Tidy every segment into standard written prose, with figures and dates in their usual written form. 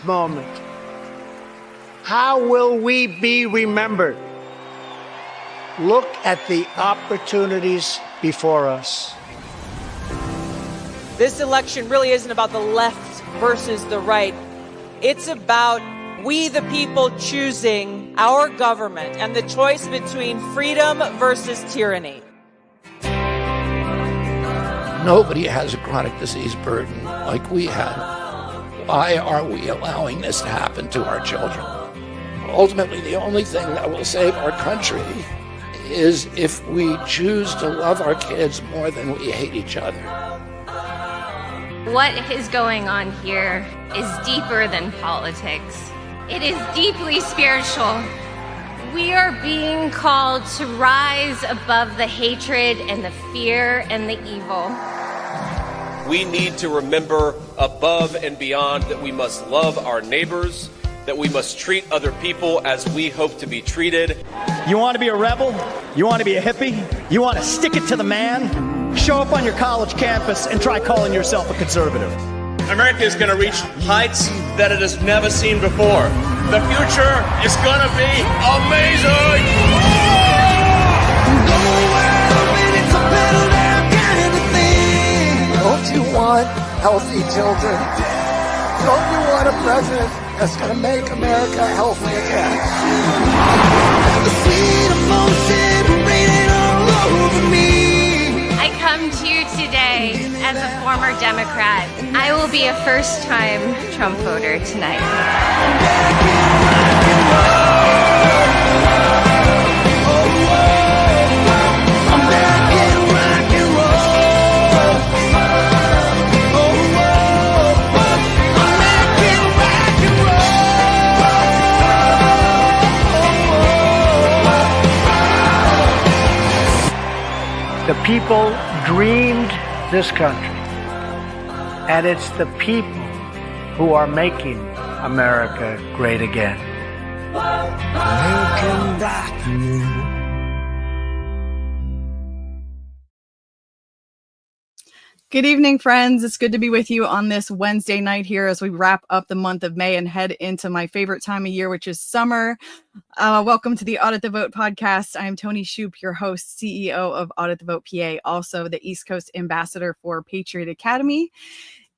moment. How will we be remembered? Look at the opportunities before us. This election really isn't about the left versus the right. It's about we, the people, choosing our government and the choice between freedom versus tyranny. Nobody has a chronic disease burden like we have. Why are we allowing this to happen to our children? Ultimately, the only thing that will save our country is if we choose to love our kids more than we hate each other. What is going on here is deeper than politics. It is deeply spiritual. We are being called to rise above the hatred and the fear and the evil. We need to remember above and beyond that we must love our neighbors, that we must treat other people as we hope to be treated. You want to be a rebel? You want to be a hippie? You want to stick it to the man? Show up on your college campus and try calling yourself a conservative. America is going to reach heights that it has never seen before. The future is going to be amazing! Don't you want healthy children? Don't you want a president that's going to make America healthy again? I come to you today as a former Democrat. I will be a first-time Trump voter tonight. The people dreamed this country, and it's the people who are making America great again. Making rock and roll. Good evening, friends. It's good to be with you on this Wednesday night here as we wrap up the month of May and head into my favorite time of year, which is summer. Welcome to the Audit the Vote podcast. I am Tony Shoup, your host, CEO of Audit the Vote PA, also the East Coast ambassador for Patriot Academy.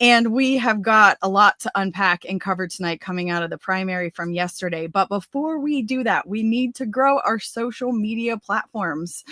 And we have got a lot to unpack and cover tonight coming out of the primary from yesterday. But before we do that, we need to grow our social media platforms.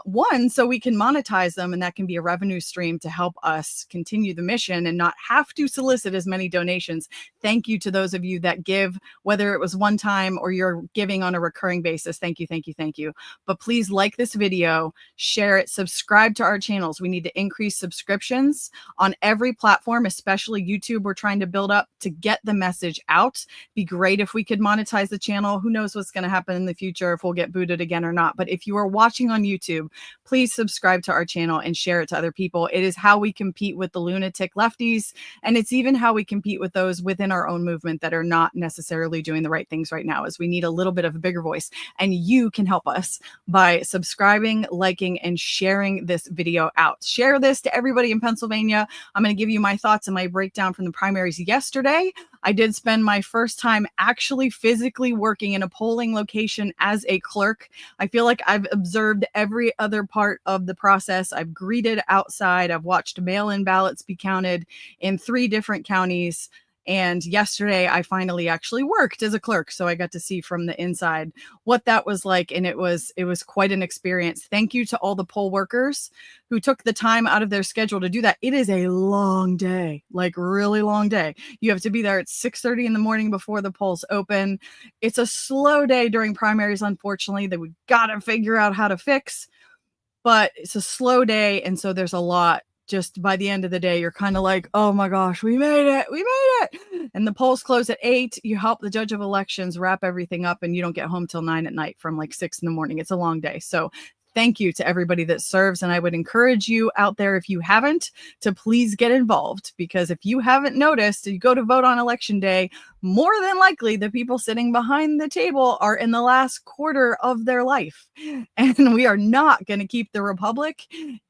One, so we can monetize them, and that can be a revenue stream to help us continue the mission and not have to solicit as many donations. Thank you to those of you that give, whether it was one time or you're giving on a recurring basis. Thank you, thank you, thank you. But please like this video, share it, subscribe to our channels. We need to increase subscriptions on every platform, especially YouTube. We're trying to build up to get the message out. Be great if we could monetize the channel. Who knows what's going to happen in the future, if we'll get booted again or not. But if you are watching on YouTube, please subscribe to our channel and share it to other people. It is how we compete with the lunatic lefties, and it's even how we compete with those within our own movement that are not necessarily doing the right things right now, as we need a little bit of a bigger voice. And you can help us by subscribing, liking, and sharing this video out. Share this to everybody in Pennsylvania. I'm going to give you my thoughts and my breakdown from the primaries yesterday. I did spend my first time actually physically working in a polling location as a clerk. I feel like I've observed every other part of the process. I've greeted outside. I've watched mail-in ballots be counted in 3 different counties. And yesterday I finally actually worked as a clerk. So I got to see from the inside what that was like. And it was quite an experience. Thank you to all the poll workers who took the time out of their schedule to do that. It is a long day, like really long day. You have to be there at 6:30 in the morning before the polls open. It's a slow day during primaries, unfortunately, that we got to figure out how to fix, but it's a slow day. And so there's a lot. Just by the end of the day, you're kind of like, oh my gosh, we made it. We made it. And the polls close at 8. You help the judge of elections wrap everything up, and you don't get home till 9 at night from like 6 in the morning. It's a long day. So thank you to everybody that serves. And I would encourage you out there, if you haven't, to please get involved, because if you haven't noticed, you go to vote on election day, more than likely the people sitting behind the table are in the last quarter of their life. And we are not going to keep the republic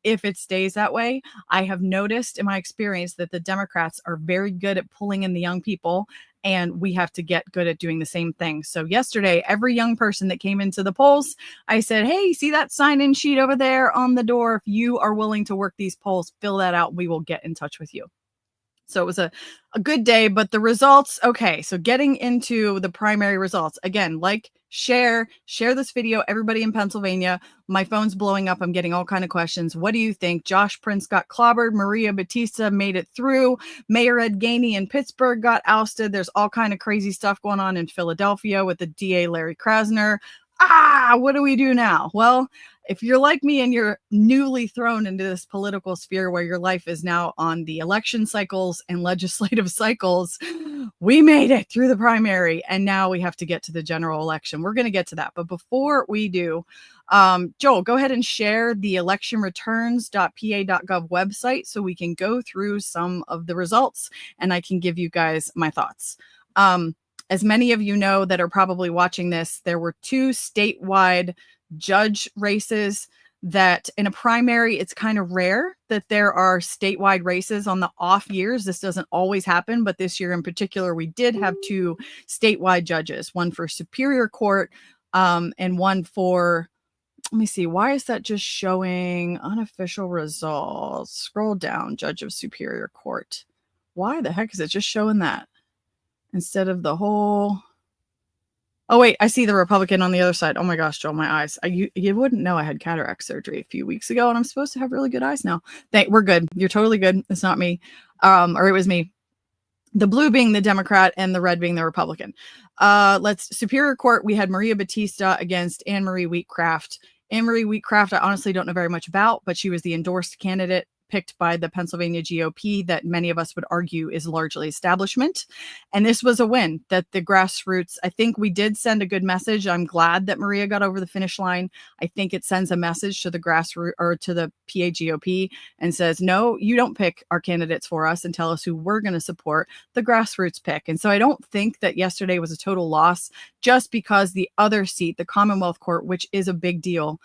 if it stays that way. I have noticed in my experience that the Democrats are very good at pulling in the young people. and we have to get good at doing the same thing. So yesterday, every young person that came into the polls, I said, hey, see that sign-in sheet over there on the door? If you are willing to work these polls, fill that out. We will get in touch with you. So it was a good day, but the results, okay. So getting into the primary results, again, share this video, everybody in Pennsylvania. My phone's blowing up. I'm getting all kinds of questions. What do you think? Josh Prince got clobbered. Maria Batista made it through. Mayor Ed Gainey in Pittsburgh got ousted. There's all kind of crazy stuff going on in Philadelphia with the DA Larry Krasner. What do we do now? Well, if you're like me and you're newly thrown into this political sphere where your life is now on the election cycles and legislative cycles, we made it through the primary and now we have to get to the general election. We're going to get to that. But before we do, Joel, go ahead and share the electionreturns.pa.gov website so we can go through some of the results and I can give you guys my thoughts. As many of you know that are probably watching this, there were 2 statewide judge races that in a primary, it's kind of rare that there are statewide races on the off years. This doesn't always happen, but this year in particular, we did have 2 statewide judges, one for Superior Court and one for, let me see, why is that just showing unofficial results? Scroll down, Judge of Superior Court. Why the heck is it just showing that instead of the whole... Oh, wait, I see the Republican on the other side. Oh, my gosh, Joel, my eyes. You wouldn't know I had cataract surgery a few weeks ago, and I'm supposed to have really good eyes now. We're good. You're totally good. It's not me. Or it was me. The blue being the Democrat and the red being the Republican. Superior Court, we had Maria Batista against Anne-Marie Wheatcraft. Anne-Marie Wheatcraft, I honestly don't know very much about, but she was the endorsed candidate picked by the Pennsylvania GOP that many of us would argue is largely establishment. And this was a win that the grassroots, I think we did send a good message. I'm glad that Maria got over the finish line. I think it sends a message to the grassroots or to the PA GOP and says, no, you don't pick our candidates for us and tell us who we're going to support. The grassroots pick. And so I don't think that yesterday was a total loss just because the other seat, the Commonwealth Court, which is a big deal,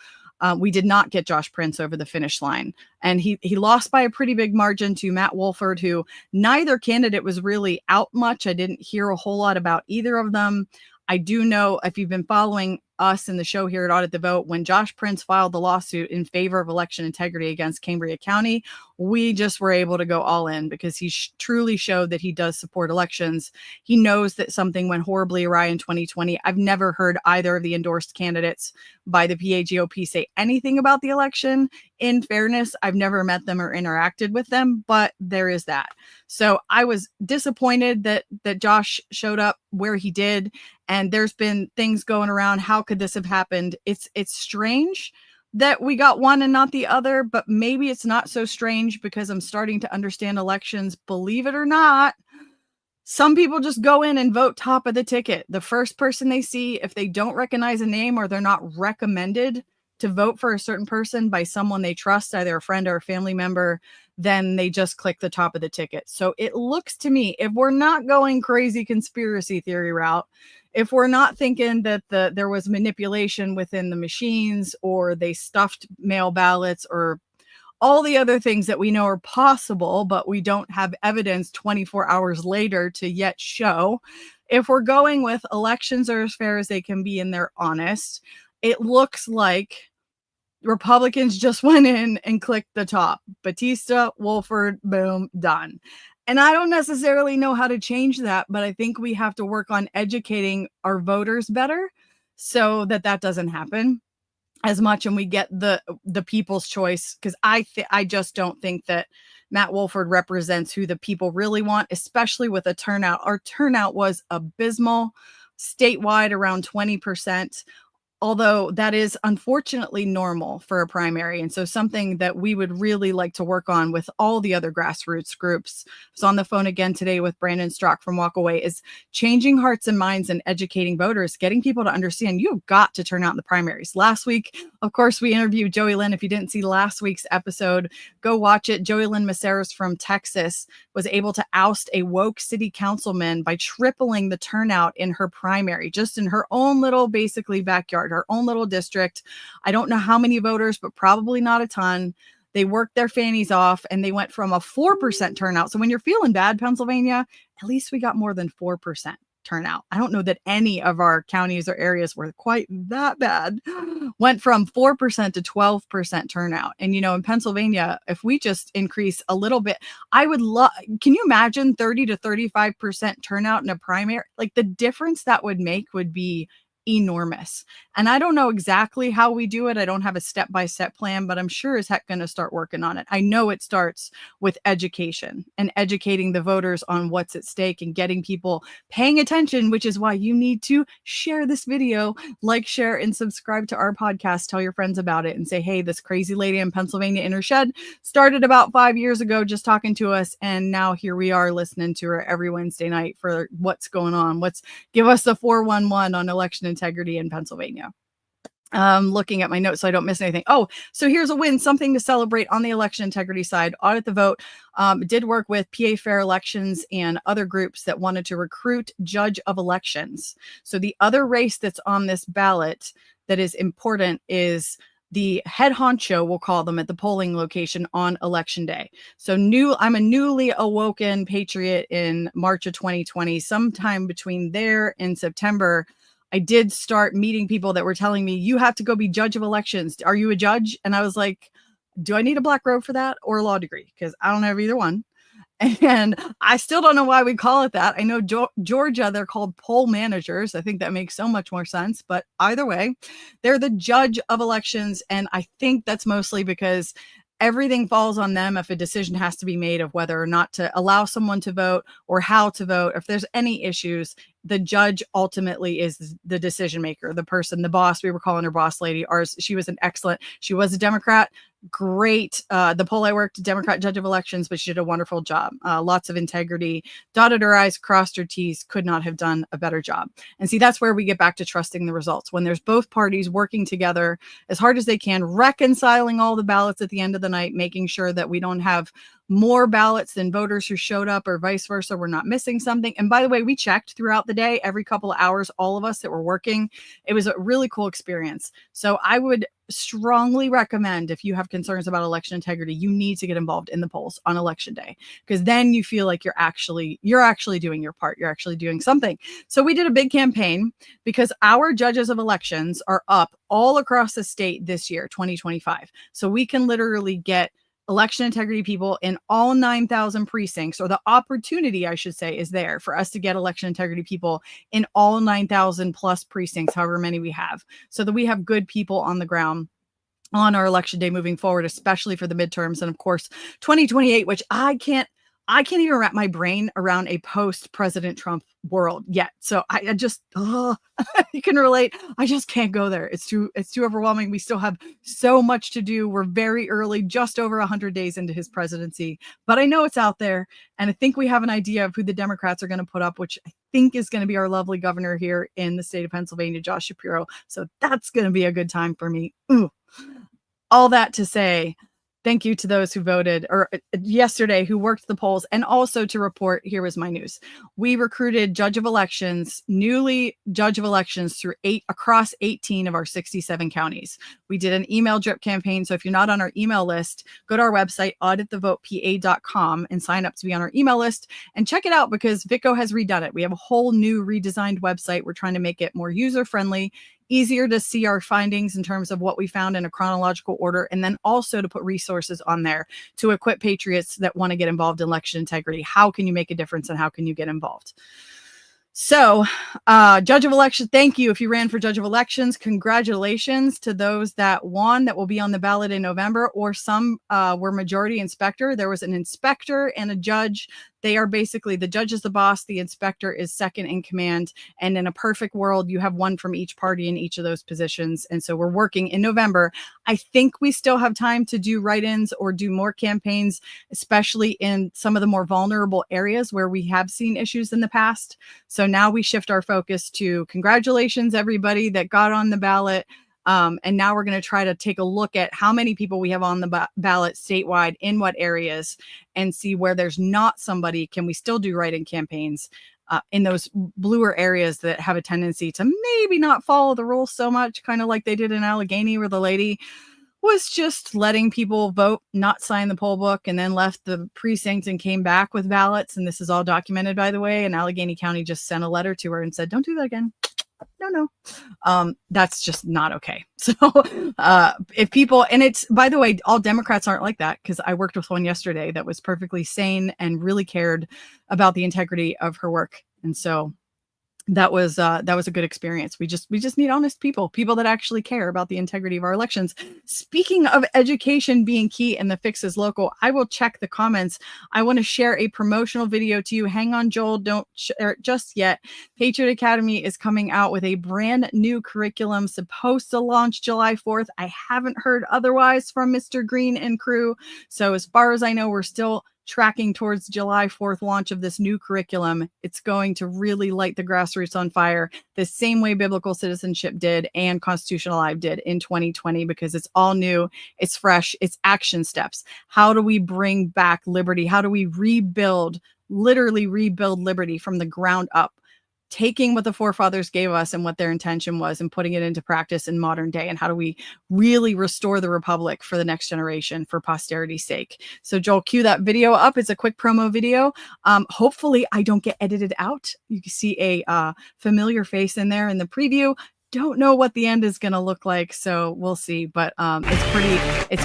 we did not get Josh Prince over the finish line. And he lost by a pretty big margin to Matt Wolford, who neither candidate was really out much. I didn't hear a whole lot about either of them. I do know, if you've been following us in the show here at Audit the Vote, when Josh Prince filed the lawsuit in favor of election integrity against Cambria County, we just were able to go all in because he truly showed that he does support elections. He knows that something went horribly awry in 2020. I've never heard either of the endorsed candidates by the PA GOP say anything about the election. In fairness, I've never met them or interacted with them, but there is that. So I was disappointed that Josh showed up where he did. And there's been things going around. How could this have happened? It's strange that we got one and not the other, but maybe it's not so strange because I'm starting to understand elections. Believe it or not, some people just go in and vote top of the ticket. The first person they see, if they don't recognize a name or they're not recommended to vote for a certain person by someone they trust, either a friend or a family member, then they just click the top of the ticket. So it looks to me, if we're not going crazy conspiracy theory route, if we're not thinking that there was manipulation within the machines or they stuffed mail ballots or all the other things that we know are possible, but we don't have evidence 24 hours later to yet show. If we're going with elections are as fair as they can be and they're honest, it looks like Republicans just went in and clicked the top. Batista, Wolford, boom, done. And I don't necessarily know how to change that, but I think we have to work on educating our voters better so that doesn't happen as much and we get the people's choice. Because I just don't think that Matt Wolford represents who the people really want, especially with a turnout. Our turnout was abysmal, statewide around 20%. Although that is unfortunately normal for a primary. And so something that we would really like to work on with all the other grassroots groups, I was on the phone again today with Brandon Strock from Walkaway, is changing hearts and minds and educating voters, getting people to understand you've got to turn out in the primaries. Last week, of course, we interviewed Joey Lynn. If you didn't see last week's episode, go watch it. Joey Lynn Maceras from Texas was able to oust a woke city councilman by tripling the turnout in her primary, just in her own little, basically backyard, her own little district. I don't know how many voters, but probably not a ton. They worked their fannies off and they went from a 4% turnout. So when you're feeling bad, Pennsylvania, at least we got more than 4% turnout. I don't know that any of our counties or areas were quite that bad. Went from 4% to 12% turnout. And, in Pennsylvania, if we just increase a little bit, I would love, can you imagine 30 to 35% turnout in a primary? Like the difference that would make would be enormous. And I don't know exactly how we do it. I don't have a step-by-step plan, but I'm sure as heck going to start working on it. I know it starts with education and educating the voters on what's at stake and getting people paying attention, which is why you need to share this video, like, share, and subscribe to our podcast. Tell your friends about it and say, hey, this crazy lady in Pennsylvania in her shed started about 5 years ago just talking to us. And now here we are listening to her every Wednesday night for what's going on. Give us the 411 on election integrity in Pennsylvania. Looking at my notes so I don't miss anything. Oh, so here's a win, something to celebrate on the election integrity side. Audit the Vote did work with PA Fair Elections and other groups that wanted to recruit judge of elections. So the other race that's on this ballot that is important is the head honcho, we'll call them, at the polling location on election day. So I'm a newly awoken patriot in March of 2020. Sometime between there and September, I did start meeting people that were telling me, you have to go be judge of elections. Are you a judge? And I was like, do I need a black robe for that or a law degree? Because I don't have either one. And I still don't know why we call it that. I know Georgia, they're called poll managers. I think that makes so much more sense. But either way, they're the judge of elections. And I think that's mostly because everything falls on them if a decision has to be made of whether or not to allow someone to vote or how to vote. If there's any issues, the judge ultimately is the decision maker, the person, the boss. We were calling her boss lady. She was she was a Democrat. Great. The poll I worked, Democrat judge of elections, but she did a wonderful job. Lots of integrity, dotted her I's, crossed her T's, could not have done a better job. And see, that's where we get back to trusting the results. When there's both parties working together as hard as they can, reconciling all the ballots at the end of the night, making sure that we don't have more ballots than voters who showed up or vice versa. We're not missing something. And by the way, we checked throughout the day, every couple of hours, all of us that were working. It was a really cool experience. So I would strongly recommend, if you have concerns about election integrity, you need to get involved in the polls on election day, because then you feel like you're actually doing your part. You're actually doing something. So we did a big campaign because our judges of elections are up all across the state this year, 2025. So we can literally get election integrity people in all 9,000 precincts, or the opportunity, I should say, is there for us to get election integrity people in all 9,000 plus precincts, however many we have, so that we have good people on the ground on our election day moving forward, especially for the midterms. And of course, 2028, which I can't even wrap my brain around a post-President Trump world yet. So I just, you can relate. I just can't go there. It's too overwhelming. We still have so much to do. We're very early, just over 100 days into his presidency, but I know it's out there. And I think we have an idea of who the Democrats are going to put up, which I think is going to be our lovely governor here in the state of Pennsylvania, Josh Shapiro. So that's going to be a good time for me. Ooh. All that to say, thank you to those who voted yesterday, who worked the polls, and also to report, here was my news. We recruited newly judge of elections across 18 of our 67 counties. We did an email drip campaign. So if you're not on our email list, go to our website, auditthevotepa.com, and sign up to be on our email list and check it out, because Vico has redone it. We have a whole new redesigned website. We're trying to make it more user-friendly, easier to see our findings in terms of what we found in a chronological order, and then also to put resources on there to equip patriots that want to get involved in election integrity. How can you make a difference, and how can you get involved? So, judge of election, thank you. If you ran for judge of elections, congratulations to those that won, that will be on the ballot in November, or some were majority inspector. There was an inspector and a judge. They are basically, the judge is the boss, the inspector is second in command. And in a perfect world, you have one from each party in each of those positions. And so we're working in November. I think we still have time to do write-ins or do more campaigns, especially in some of the more vulnerable areas where we have seen issues in the past. So now we shift our focus to congratulations, everybody that got on the ballot. And now we're going to try to take a look at how many people we have on the ballot statewide, in what areas, and see where there's not somebody, can we still do write-in campaigns in those bluer areas that have a tendency to maybe not follow the rules so much, kind of like they did in Allegheny, where the lady was just letting people vote, not sign the poll book, and then left the precinct and came back with ballots. And this is all documented, by the way. And Allegheny County just sent a letter to her and said, don't do that again. No. That's just not okay. So if people, and it's, by the way, all Democrats aren't like that, because I worked with one yesterday that was perfectly sane and really cared about the integrity of her work. And so that was a good experience. We just need honest people that actually care about the integrity of our elections. Speaking of education being key and the fix is local, I will check the comments. I want to share a promotional video to you. Hang on, Joel, don't share it just yet. Patriot Academy is coming out with a brand new curriculum supposed to launch July 4th. I haven't heard otherwise from Mr. Green and crew. So as far as I know, we're still tracking towards July 4th launch of this new curriculum. It's going to really light the grassroots on fire the same way Biblical Citizenship did and Constitutional Live did in 2020, because it's all new, it's fresh, it's action steps. How do we bring back liberty? How do we literally rebuild liberty from the ground up? Taking what the forefathers gave us and what their intention was and putting it into practice in modern day. And how do we really restore the republic for the next generation, for posterity's sake? So Joel, cue that video up. It's a quick promo video. Hopefully I don't get edited out. You can see a familiar face in there in the preview. Don't know what the end is going to look like, so we'll see. But it's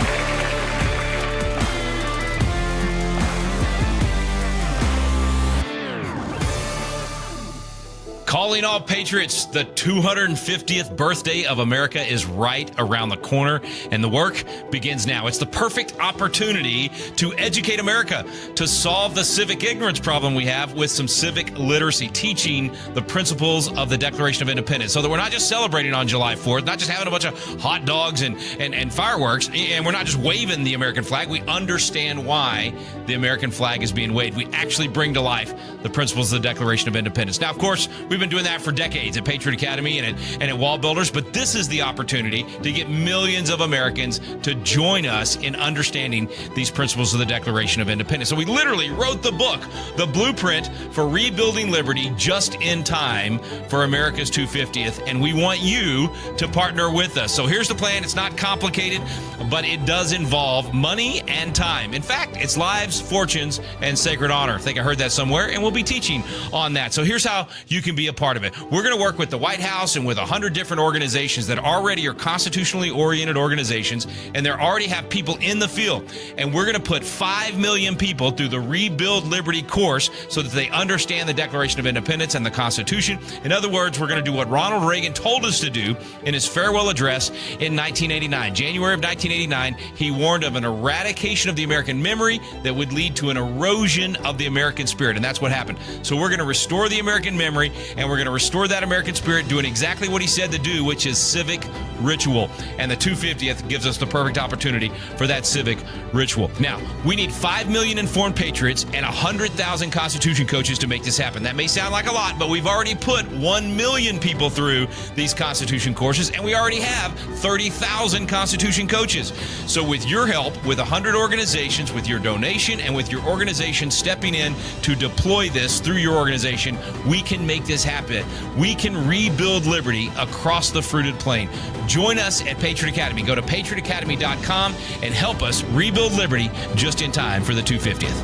Calling all patriots, the 250th birthday of America is right around the corner, and the work begins now. It's the perfect opportunity to educate America, to solve the civic ignorance problem we have with some civic literacy, teaching the principles of the Declaration of Independence, so that we're not just celebrating on July 4th, not just having a bunch of hot dogs and fireworks, and we're not just waving the American flag. We understand why the American flag is being waved. We actually bring to life the principles of the Declaration of Independence. Now, of course, we've been doing that for decades at Patriot Academy and at Wall Builders, but this is the opportunity to get millions of Americans to join us in understanding these principles of the Declaration of Independence. So we literally wrote the book, the blueprint for rebuilding liberty, just in time for America's 250th, and we want you to partner with us. So here's the plan. It's not complicated, but it does involve money and time. In fact, it's lives, fortunes, and sacred honor. I think I heard that somewhere, and we'll be teaching on that. So here's how you can be a part of it. We're going to work with the White House and with 100 different organizations that already are constitutionally oriented organizations, and they already have people in the field. And we're going to put 5 million people through the Rebuild Liberty course so that they understand the Declaration of Independence and the Constitution. In other words, we're going to do what Ronald Reagan told us to do in his farewell address in 1989. January of 1989, he warned of an eradication of the American memory that would lead to an erosion of the American spirit. And that's what happened. So we're going to restore the American memory, and we're going to restore that American spirit doing exactly what he said to do, which is civic ritual. And the 250th gives us the perfect opportunity for that civic ritual. Now, we need 5 million informed patriots and 100,000 Constitution coaches to make this happen. That may sound like a lot, but we've already put 1 million people through these Constitution courses, and we already have 30,000 Constitution coaches. So with your help, with 100 organizations, with your donation, and with your organization stepping in to deploy this through your organization, we can make this happen. We can rebuild liberty across the fruited plain. Join us at Patriot Academy. Go to patriotacademy.com and help us rebuild liberty just in time for the 250th.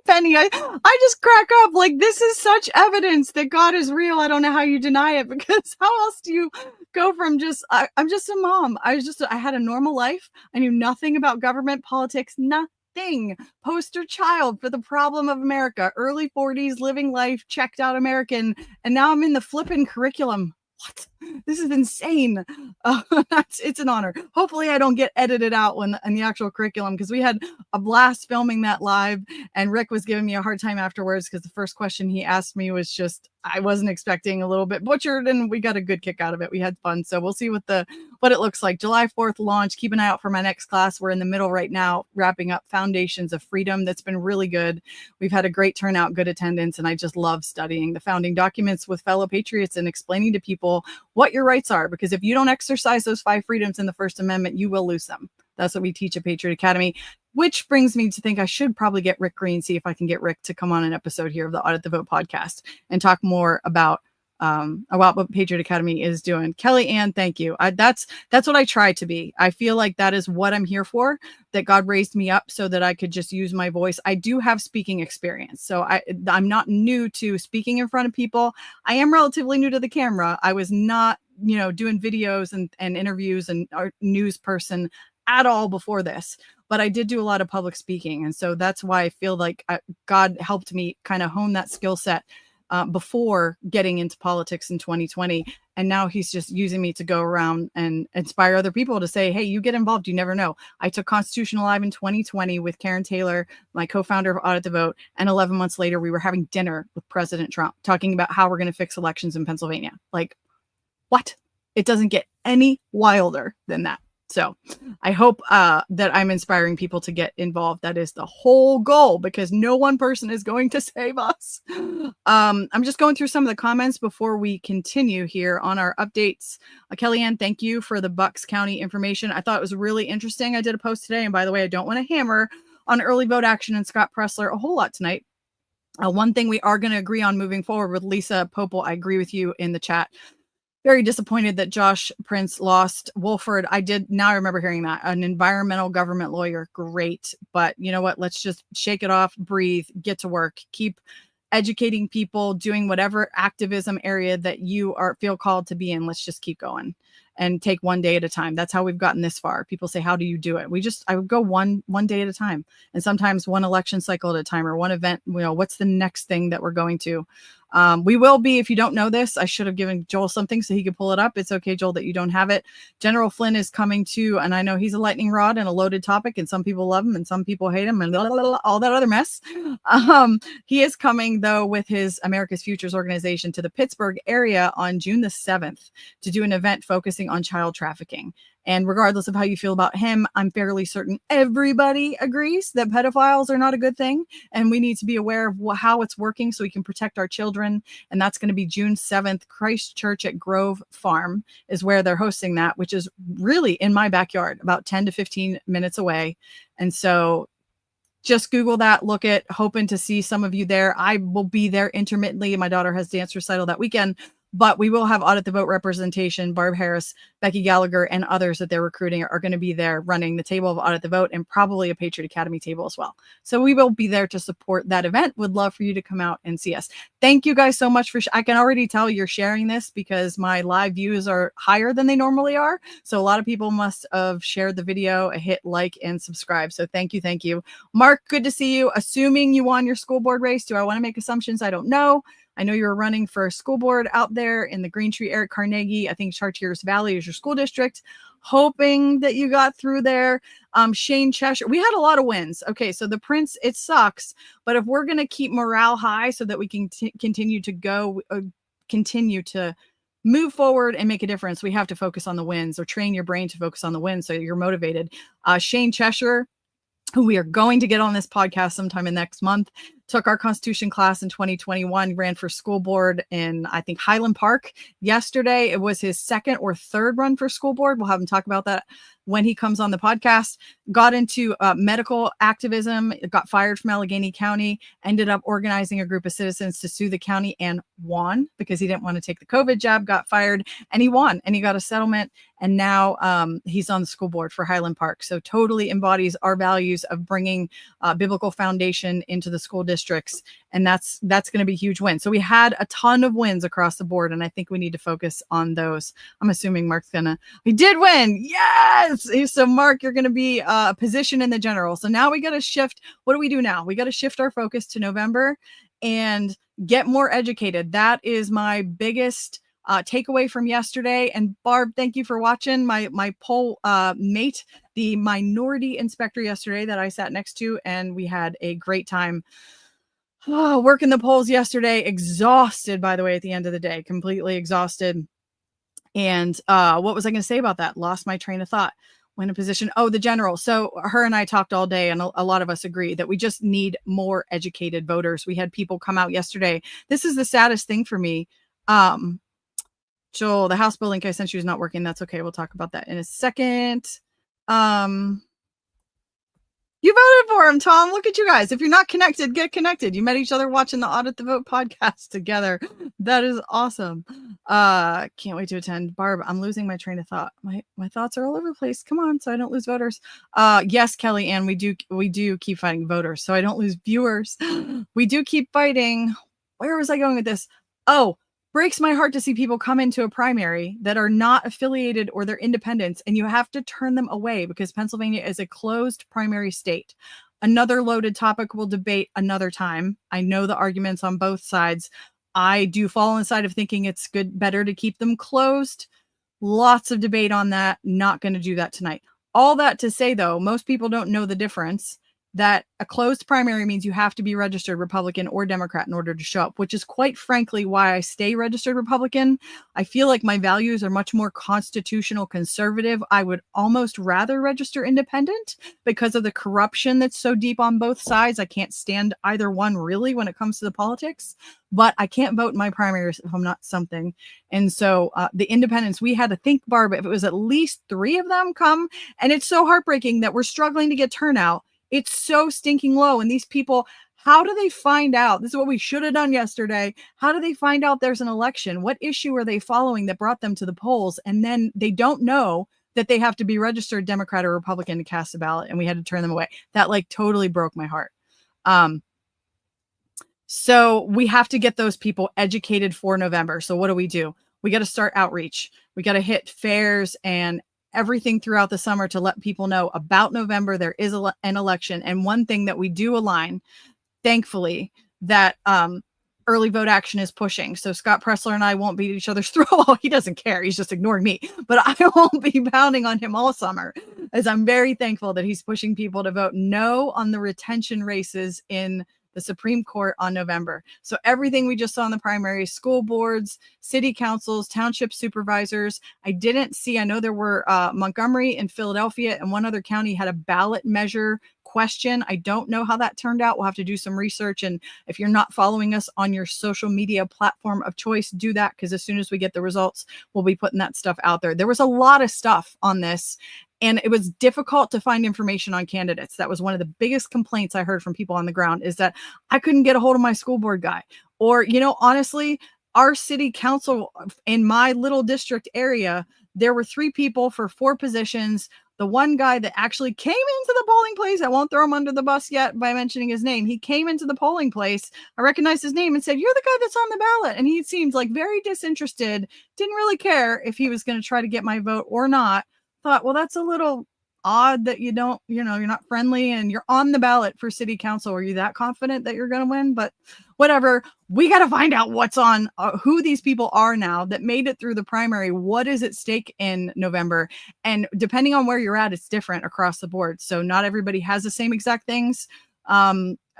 Penny, I just crack up. Like, this is such evidence that God is real. I don't know how you deny it, because how else do you go from just, I'm just a mom. I had a normal life. I knew nothing about government, politics, nothing. Poster child for the problem of America, early 40s, living life, checked out American. And now I'm in the flipping curriculum. What? This is insane. It's an honor. Hopefully I don't get edited out in the actual curriculum, because we had a blast filming that live, and Rick was giving me a hard time afterwards because the first question he asked me was just, I wasn't expecting, a little bit butchered, and we got a good kick out of it. We had fun. So we'll see what it looks like. July 4th launch. Keep an eye out for my next class. We're in the middle right now, wrapping up Foundations of Freedom. That's been really good. We've had a great turnout, good attendance, and I just love studying the founding documents with fellow patriots and explaining to people what your rights are, because if you don't exercise those 5 freedoms in the First Amendment, you will lose them. That's what we teach at Patriot Academy, which brings me to think I should probably get Rick Green, see if I can get Rick to come on an episode here of the Audit the Vote podcast and talk more about about what Patriot Academy is doing. Kelly Ann, thank you. That's what I try to be. I feel like that is what I'm here for, that God raised me up so that I could just use my voice. I do have speaking experience, so I'm not new to speaking in front of people. I am relatively new to the camera. I was not, doing videos and interviews and news person at all before this, but I did do a lot of public speaking. And so that's why I feel like God helped me kind of hone that skill set before getting into politics in 2020. And now he's just using me to go around and inspire other people to say, hey, you get involved. You never know. I took Constitution Live in 2020 with Karen Taylor, my co-founder of Audit the Vote. And 11 months later, we were having dinner with President Trump talking about how we're going to fix elections in Pennsylvania. Like, what? It doesn't get any wilder than that. So I hope that I'm inspiring people to get involved. That is the whole goal, because no one person is going to save us. I'm just going through some of the comments before we continue here on our updates. Kellyanne, thank you for the Bucks County information. I thought it was really interesting. I did a post today. And by the way, I don't want to hammer on early vote action and Scott Pressler a whole lot tonight. One thing we are going to agree on moving forward with Lisa Popel, I agree with you in the chat. Very disappointed that Josh Prince lost. Wolford, now I remember hearing that. An environmental government lawyer, great. But you know what? Let's just shake it off, breathe, get to work, keep educating people, doing whatever activism area that you feel called to be in. Let's just keep going and take one day at a time. That's how we've gotten this far. People say, how do you do it? I would go one day at a time, and sometimes one election cycle at a time, or one event. What's the next thing that we're going to? We will be, if you don't know this, I should have given Joel something so he could pull it up. It's okay, Joel, that you don't have it. General Flynn is coming too, and I know he's a lightning rod and a loaded topic, and some people love him and some people hate him and all that other mess. He is coming, though, with his America's Futures organization to the Pittsburgh area on June the 7th to do an event focusing on child trafficking. And regardless of how you feel about him, I'm fairly certain everybody agrees that pedophiles are not a good thing. And we need to be aware of how it's working so we can protect our children. And that's going to be June 7th. Christ Church at Grove Farm is where they're hosting that, which is really in my backyard, about 10 to 15 minutes away. And so just Google that, look at, hoping to see some of you there. I will be there intermittently. My daughter has dance recital that weekend. But we will have Audit the Vote representation. Barb Harris, Becky Gallagher, and others that they're recruiting are going to be there running the table of Audit the Vote, and probably a Patriot Academy table as well. So we will be there to support that event. Would love for you to come out and see us. Thank you guys so much for, I can already tell you're sharing this because my live views are higher than they normally are. So a lot of people must have shared the video, hit like and subscribe. So thank you. Thank you. Mark, good to see you. Assuming you won your school board race. Do I want to make assumptions? I don't know. I know you're running for a school board out there in the Green Tree, Eric Carnegie. I think Chartiers Valley is your school district. Hoping that you got through there. Shane Cheshire. We had a lot of wins. Okay, so the Prince, it sucks. But if we're going to keep morale high so that we can continue to move forward and make a difference, we have to focus on the wins, or train your brain to focus on the wins so you're motivated. Shane Cheshire, who we are going to get on this podcast sometime in next month, took our Constitution class in 2021, ran for school board in, I think, Highland Park. Yesterday, it was his second or third run for school board. We'll have him talk about that when he comes on the podcast. Got into medical activism, got fired from Allegheny County, ended up organizing a group of citizens to sue the county and won because he didn't want to take the COVID jab, got fired, and he won, and he got a settlement. And now he's on the school board for Highland Park. So totally embodies our values of bringing biblical foundation into the school districts. And that's going to be a huge win. So we had a ton of wins across the board, and I think we need to focus on those. I'm assuming he did win. Yes. So Mark, you're going to be a position in the general. So now we got to shift. What do we do now? We got to shift our focus to November and get more educated. That is my biggest takeaway from yesterday. And Barb, thank you for watching. My poll mate, the minority inspector yesterday that I sat next to, and we had a great time working the polls yesterday. Exhausted, by the way, at the end of the day, completely exhausted. And what was I going to say about that? Lost my train of thought. When a position, the general. So her and I talked all day, and a lot of us agree that we just need more educated voters. We had people come out yesterday. This is the saddest thing for me. Joel, the House bill link I sent you is not working. That's okay. We'll talk about that in a second. You voted for him, Tom. Look at you guys. If you're not connected, get connected. You met each other watching the Audit the Vote podcast together. That is awesome. Can't wait to attend. Barb, I'm losing my train of thought. My thoughts are all over the place. Come on, so I don't lose voters. Yes, Kelly Ann, we do keep fighting voters, so I don't lose viewers. We do keep fighting. Where was I going with this? Oh, breaks my heart to see people come into a primary that are not affiliated or they're independents, and you have to turn them away because Pennsylvania is a closed primary state. Another loaded topic we'll debate another time. I know the arguments on both sides. I do fall inside of thinking it's better to keep them closed. Lots of debate on that. Not going to do that tonight. All that to say, though, most people don't know the difference. That a closed primary means you have to be registered Republican or Democrat in order to show up, which is quite frankly why I stay registered Republican. I feel like my values are much more constitutional conservative. I would almost rather register independent because of the corruption that's so deep on both sides. I can't stand either one really when it comes to the politics, but I can't vote in my primaries if I'm not something. And so the independents, we had to think, Barb, if it was at least 3 of them come, and it's so heartbreaking that we're struggling to get turnout. It's so stinking low. And these people, how do they find out? This is what we should have done yesterday. How do they find out there's an election? What issue are they following that brought them to the polls? And then they don't know that they have to be registered Democrat or Republican to cast a ballot. And we had to turn them away. That like totally broke my heart. So we have to get those people educated for November. So what do? We got to start outreach. We got to hit fairs and everything throughout the summer to let people know about November. There is an election. And one thing that we do align, thankfully, that early vote action is pushing. So Scott Pressler and I won't beat each other's throat. Oh, he doesn't care. He's just ignoring me. But I won't be pounding on him all summer, as I'm very thankful that he's pushing people to vote no on the retention races in the Supreme Court on November. So everything we just saw in the primary, school boards, city councils, township supervisors. I know there were Montgomery and Philadelphia and one other county had a ballot measure question. I don't know how that turned out. We'll have to do some research. And if you're not following us on your social media platform of choice, do that, because as soon as we get the results, we'll be putting that stuff out there. There was a lot of stuff on this, and it was difficult to find information on candidates. That was one of the biggest complaints I heard from people on the ground, is that I couldn't get a hold of my school board guy. Or, honestly, our city council in my little district area, there were 3 people for 4 positions. The one guy that actually came into the polling place, I won't throw him under the bus yet by mentioning his name. He came into the polling place. I recognized his name and said, "You're the guy that's on the ballot." And he seemed like very disinterested, didn't really care if he was going to try to get my vote or not. Thought, well, that's a little odd that you don't, you're not friendly and you're on the ballot for city council. Are you that confident that you're going to win? But whatever. We got to find out what's on, who these people are now that made it through the primary. What is at stake in November? And depending on where you're at, it's different across the board. So not everybody has the same exact things.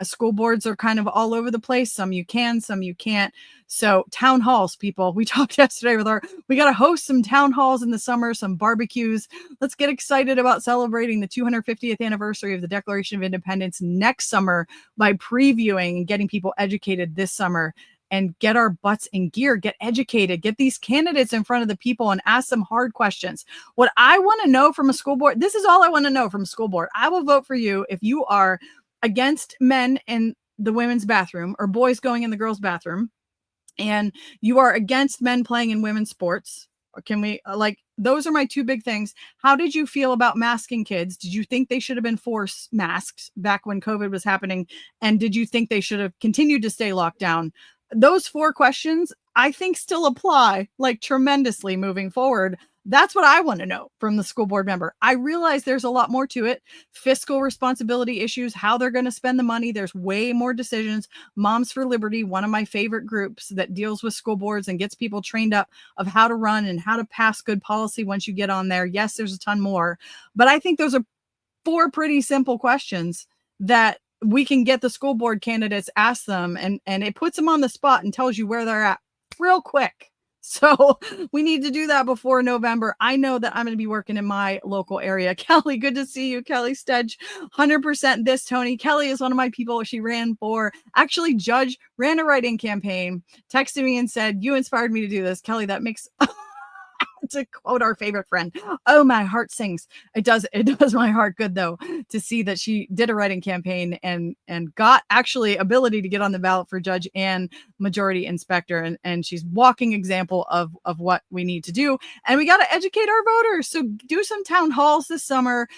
School boards are kind of all over the place. Some you can, some you can't. So town halls, people, we talked yesterday we got to host some town halls in the summer, some barbecues. Let's get excited about celebrating the 250th anniversary of the Declaration of Independence next summer by previewing and getting people educated this summer, and get our butts in gear, get educated, get these candidates in front of the people and ask them hard questions. What I want to know from a school board, this is all I want to know from a school board. I will vote for you if you are against men in the women's bathroom or boys going in the girls' bathroom, and you are against men playing in women's sports. Or can we those are my 2 big things. How did you feel about masking kids? Did you think they should have been forced masked back when COVID was happening? And did you think they should have continued to stay locked down? Those 4 questions I think still apply tremendously moving forward. That's what I want to know from the school board member. I realize there's a lot more to it. Fiscal responsibility issues, how they're going to spend the money. There's way more decisions. Moms for Liberty, one of my favorite groups that deals with school boards and gets people trained up of how to run and how to pass good policy once you get on there. Yes, there's a ton more, but I think those are 4 pretty simple questions that we can get the school board candidates, ask them, and it puts them on the spot and tells you where they're at real quick. So we need to do that before November. I know that I'm going to be working in my local area. Kelly, good to see you. Kelly Stedge, 100% this, Tony. Kelly is one of my people. She ran a write-in campaign, texted me and said, "You inspired me to do this." Kelly, that makes to quote our favorite friend. Oh, my heart sings. It does my heart good, though, to see that she did a write-in campaign and got actually ability to get on the ballot for judge and majority inspector. And she's walking example of what we need to do. And we got to educate our voters. So do some town halls this summer.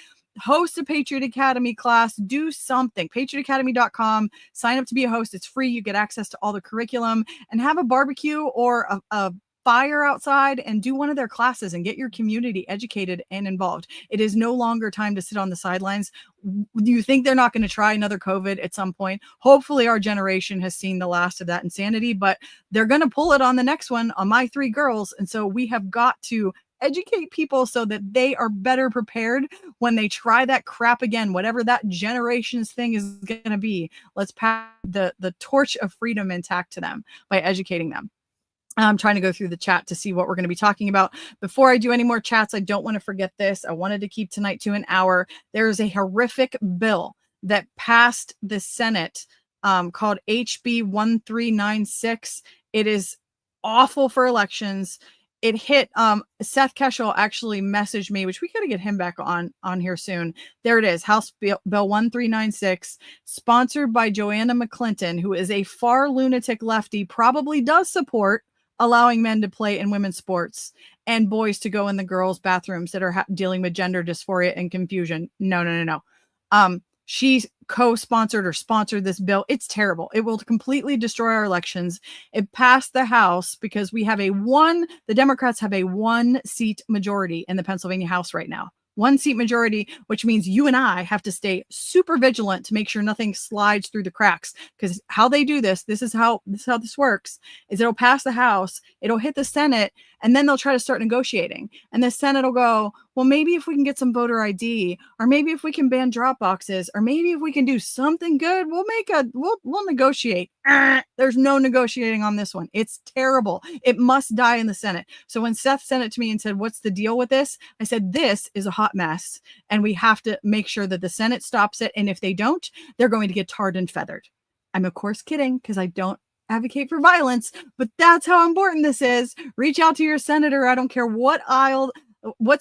Host a Patriot Academy class, do something. PatriotAcademy.com, sign up to be a host. It's free. You get access to all the curriculum, and have a barbecue or a fire outside and do one of their classes and get your community educated and involved. It is no longer time to sit on the sidelines. Do you think they're not going to try another COVID at some point? Hopefully our generation has seen the last of that insanity, but they're going to pull it on the next one, on my three girls. And so we have got to educate people so that they are better prepared when they try that crap again, whatever that generation's thing is going to be. Let's pass the torch of freedom intact to them by educating them. I'm trying to go through the chat to see what we're going to be talking about. Before I do any more chats, I don't want to forget this. I wanted to keep tonight to an hour. There is a horrific bill that passed the Senate called HB 1396. It is awful for elections. It hit Seth Keshel actually messaged me, which we got to get him back on here soon. There it is, House Bill 1396, sponsored by Joanna McClinton, who is a far lunatic lefty, probably does support allowing men to play in women's sports and boys to go in the girls' bathrooms that are dealing with gender dysphoria and confusion. No. She co-sponsored or sponsored this bill. It's terrible. It will completely destroy our elections. It passed the House because the Democrats have a 1-seat majority in the Pennsylvania House right now. 1-seat majority, which means you and I have to stay super vigilant to make sure nothing slides through the cracks. Because how they do this is how this works, is it'll pass the House, it'll hit the Senate, and then they'll try to start negotiating. And the Senate will go, well, maybe if we can get some voter ID, or maybe if we can ban drop boxes, or maybe if we can do something good, we'll negotiate. There's no negotiating on this one. It's terrible. It must die in the Senate. So when Seth sent it to me and said, what's the deal with this? I said, this is a hot mess, and we have to make sure that the Senate stops it. And if they don't, they're going to get tarred and feathered. I'm of course kidding, because I don't advocate for violence, but that's how important this is. Reach out to your senator. I don't care what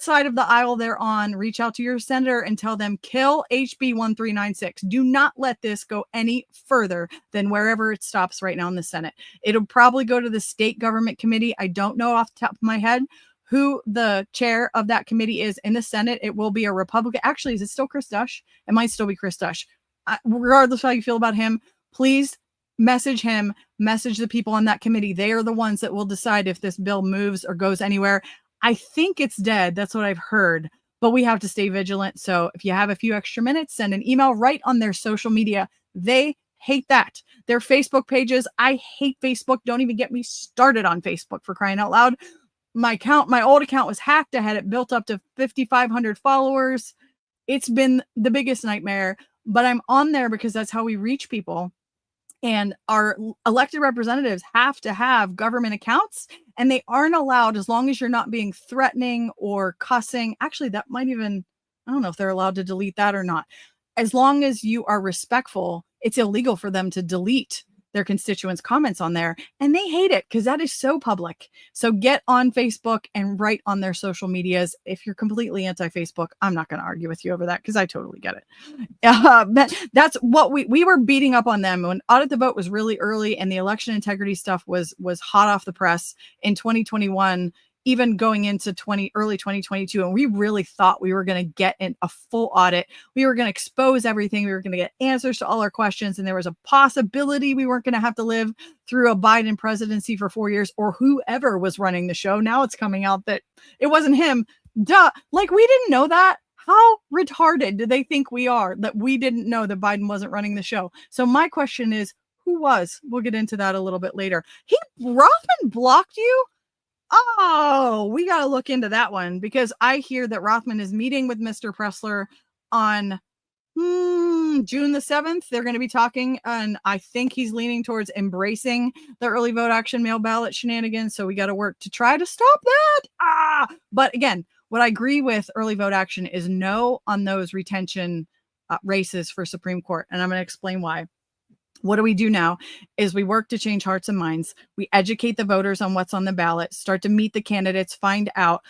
side of the aisle they're on. Reach out to your senator and tell them, kill HB 1396. Do not let this go any further than wherever it stops right now in the Senate. It'll probably go to the state government committee. I don't know off the top of my head who the chair of that committee is in the Senate. It will be a Republican. Actually, is it still Chris Dush? It might still be Chris Dush. Regardless of how you feel about him, please message him, message the people on that committee. They are the ones that will decide if this bill moves or goes anywhere. I think it's dead. That's what I've heard, but we have to stay vigilant. So if you have a few extra minutes, send an email right on their social media. They hate that. Their Facebook pages. I hate Facebook. Don't even get me started on Facebook, for crying out loud. My old account was hacked. I had it built up to 5,500 followers. It's been the biggest nightmare, but I'm on there because that's how we reach people. And our elected representatives have to have government accounts, and they aren't allowed, as long as you're not being threatening or cussing. Actually, that might even, I don't know if they're allowed to delete that or not. As long as you are respectful, it's illegal for them to delete their constituents' comments on there. And they hate it because that is so public. So get on Facebook and write on their social medias. If you're completely anti-Facebook, I'm not going to argue with you over that because I totally get it. That's what we were beating up on them when Audit the Vote was really early and the election integrity stuff was hot off the press in 2021. Even going into early 2022, and we really thought we were going to get in a full audit. We were going to expose everything. We were going to get answers to all our questions, and there was a possibility we weren't going to have to live through a Biden presidency for 4 years, or whoever was running the show. Now it's coming out that it wasn't him. Duh. Like, we didn't know that. How retarded do they think we are that we didn't know that Biden wasn't running the show? So my question is, who was? We'll get into that a little bit later. Rothman blocked you? Oh, we got to look into that one, because I hear that Rothman is meeting with Mr. Pressler on June the 7th. They're going to be talking, and I think he's leaning towards embracing the early vote action mail ballot shenanigans. So we got to work to try to stop that. But again, what I agree with early vote action is no on those retention races for Supreme Court. And I'm going to explain why. What do we do now is we work to change hearts and minds. We educate the voters on what's on the ballot, start to meet the candidates, find out.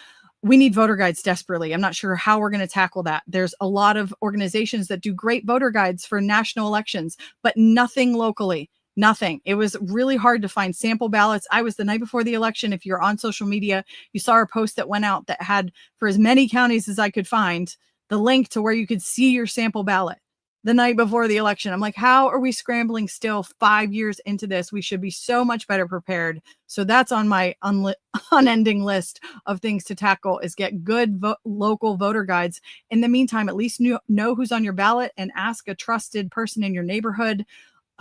we need voter guides desperately. I'm not sure how we're going to tackle that. There's a lot of organizations that do great voter guides for national elections, but nothing locally. Nothing. It was really hard to find sample ballots. I was the night before the election. If you're on social media, you saw a post that went out that had, for as many counties as I could find, the link to where you could see your sample ballot the night before the election. I'm like, how are we scrambling still 5 years into this? We should be so much better prepared. So that's on my unending list of things to tackle, is get good local voter guides. In the meantime, at least know who's on your ballot, and ask a trusted person in your neighborhood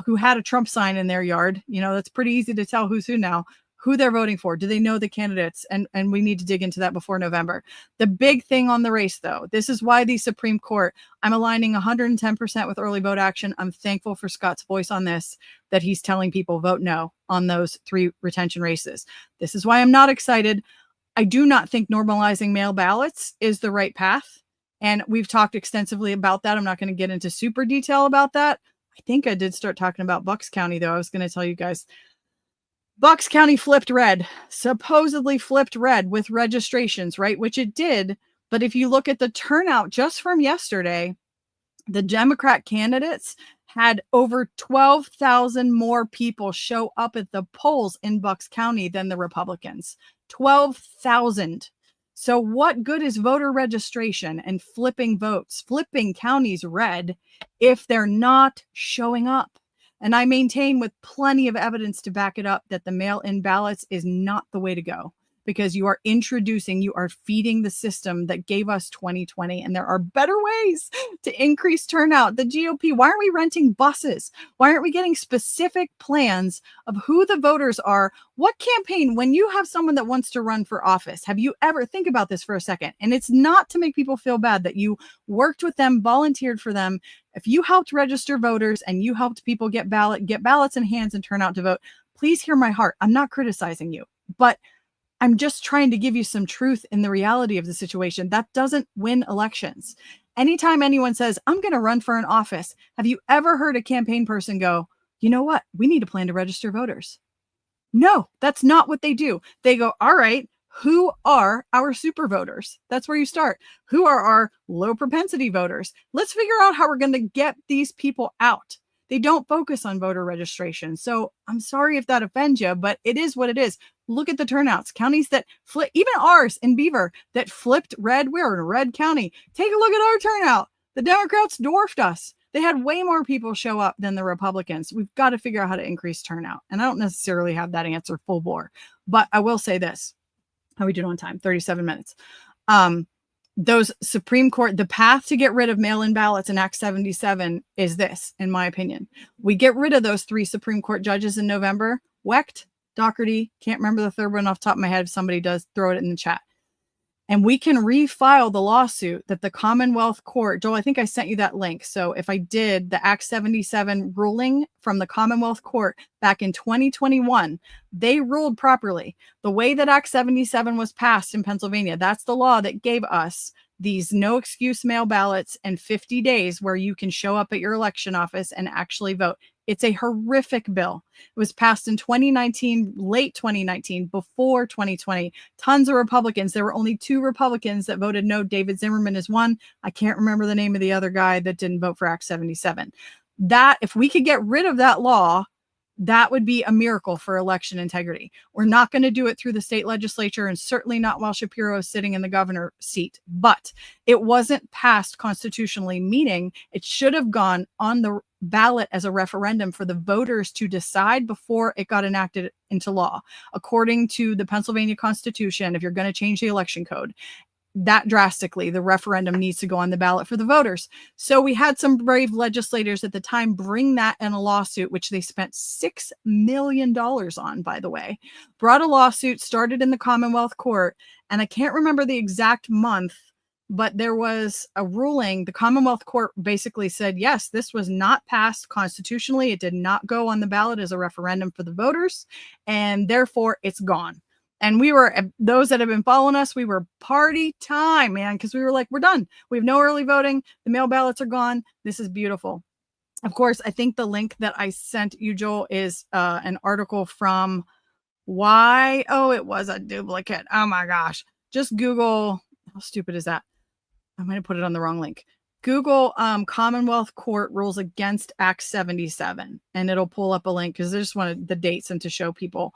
who had a Trump sign in their yard. You know, that's pretty easy to tell who's who now, who they're voting for. Do they know the candidates? And we need to dig into that before November. The big thing on the race, though, this is why the Supreme Court, I'm aligning 110% with early vote action. I'm thankful for Scott's voice on this, that he's telling people vote no on those 3 retention races. This is why I'm not excited. I do not think normalizing mail ballots is the right path. And we've talked extensively about that. I'm not going to get into super detail about that. I think I did start talking about Bucks County, though. I was going to tell you guys. Bucks County flipped red, supposedly flipped red with registrations, right? Which it did. But if you look at the turnout just from yesterday, the Democrat candidates had over 12,000 more people show up at the polls in Bucks County than the Republicans. 12,000. So what good is voter registration and flipping votes, flipping counties red, if they're not showing up? And I maintain, with plenty of evidence to back it up, that the mail-in ballots is not the way to go, because you are feeding the system that gave us 2020. And there are better ways to increase turnout. The GOP, why aren't we renting buses? Why aren't we getting specific plans of who the voters are? What campaign, when you have someone that wants to run for office, have you ever, think about this for a second, and it's not to make people feel bad that you worked with them, volunteered for them. If you helped register voters and you helped people get ballots in hands and turn out to vote, please hear my heart. I'm not criticizing you, but I'm just trying to give you some truth in the reality of the situation. That doesn't win elections. Anytime anyone says, I'm going to run for an office, have you ever heard a campaign person go, you know what? We need a plan to register voters. No, that's not what they do. They go, all right, who are our super voters? That's where you start. Who are our low propensity voters? Let's figure out how we're going to get these people out. They don't focus on voter registration. So I'm sorry if that offends you, but it is what it is. Look at the turnouts. Counties that flip, even ours in Beaver, that flipped red. We're in a red county. Take a look at our turnout. The Democrats dwarfed us. They had way more people show up than the Republicans. We've got to figure out how to increase turnout. And I don't necessarily have that answer full bore, but I will say this. How are we doing on time? 37 minutes. Those Supreme Court, the path to get rid of mail-in ballots in Act 77 is this, in my opinion. We get rid of those 3 Supreme Court judges in November. Wecht, Doherty, can't remember the third one off the top of my head. If somebody does, throw it in the chat. And we can refile the lawsuit that the Commonwealth Court, Joel, I think I sent you that link. So if I did, the Act 77 ruling from the Commonwealth Court back in 2021, they ruled properly. The way that Act 77 was passed in Pennsylvania, that's the law that gave us these no excuse mail ballots and 50 days where you can show up at your election office and actually vote. It's a horrific bill. It was passed in 2019, late 2019, before 2020. Tons of Republicans. There were only 2 Republicans that voted no. David Zimmerman is one. I can't remember the name of the other guy that didn't vote for Act 77. That, if we could get rid of that law, that would be a miracle for election integrity. We're not going to do it through the state legislature, and certainly not while Shapiro is sitting in the governor's seat. But it wasn't passed constitutionally, meaning it should have gone on the ballot as a referendum for the voters to decide before it got enacted into law. According to the Pennsylvania Constitution, if you're going to change the election code, that drastically, the referendum needs to go on the ballot for the voters. So we had some brave legislators at the time bring that in a lawsuit, which they spent $6 million on, by the way, brought a lawsuit, started in the Commonwealth Court. And I can't remember the exact month, but there was a ruling. The Commonwealth Court basically said, yes, this was not passed constitutionally. It did not go on the ballot as a referendum for the voters, and therefore it's gone. And we were, those that have been following us, we were party time, man, because we were like, we're done. We have no early voting. The mail ballots are gone. This is beautiful. Of course, I think the link that I sent you, Joel, is an article from why. Oh, it was a duplicate. Oh my gosh. just Google, how stupid is that? I might have put it on the wrong link. Google Commonwealth Court rules against Act 77, and it'll pull up a link because I just wanted the dates and to show people.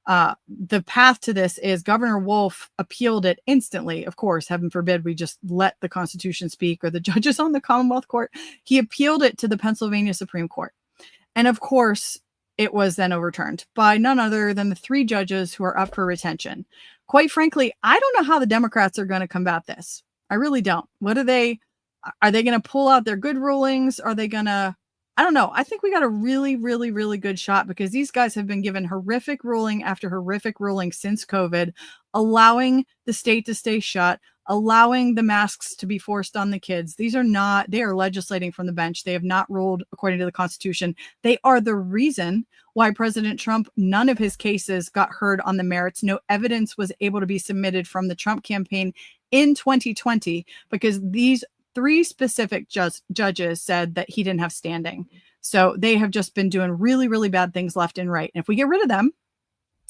The path to this is Governor Wolf appealed it instantly. Of course, heaven forbid we just let the Constitution speak or the judges on the Commonwealth Court. He appealed it to the Pennsylvania Supreme Court. And of course, it was then overturned by none other than the 3 judges who are up for retention. Quite frankly, I don't know how the Democrats are going to combat this. I really don't. What are they going to pull out their good rulings? Are they going to, I don't know. I think we got a really, really, really good shot because these guys have been given horrific ruling after horrific ruling since COVID, allowing the state to stay shut, allowing the masks to be forced on the kids. They are legislating from the bench. They have not ruled according to the Constitution. They are the reason why President Trump, none of his cases got heard on the merits. No evidence was able to be submitted from the Trump campaign in 2020 because these 3 specific judges said that he didn't have standing. So they have just been doing really, really bad things left and right. And if we get rid of them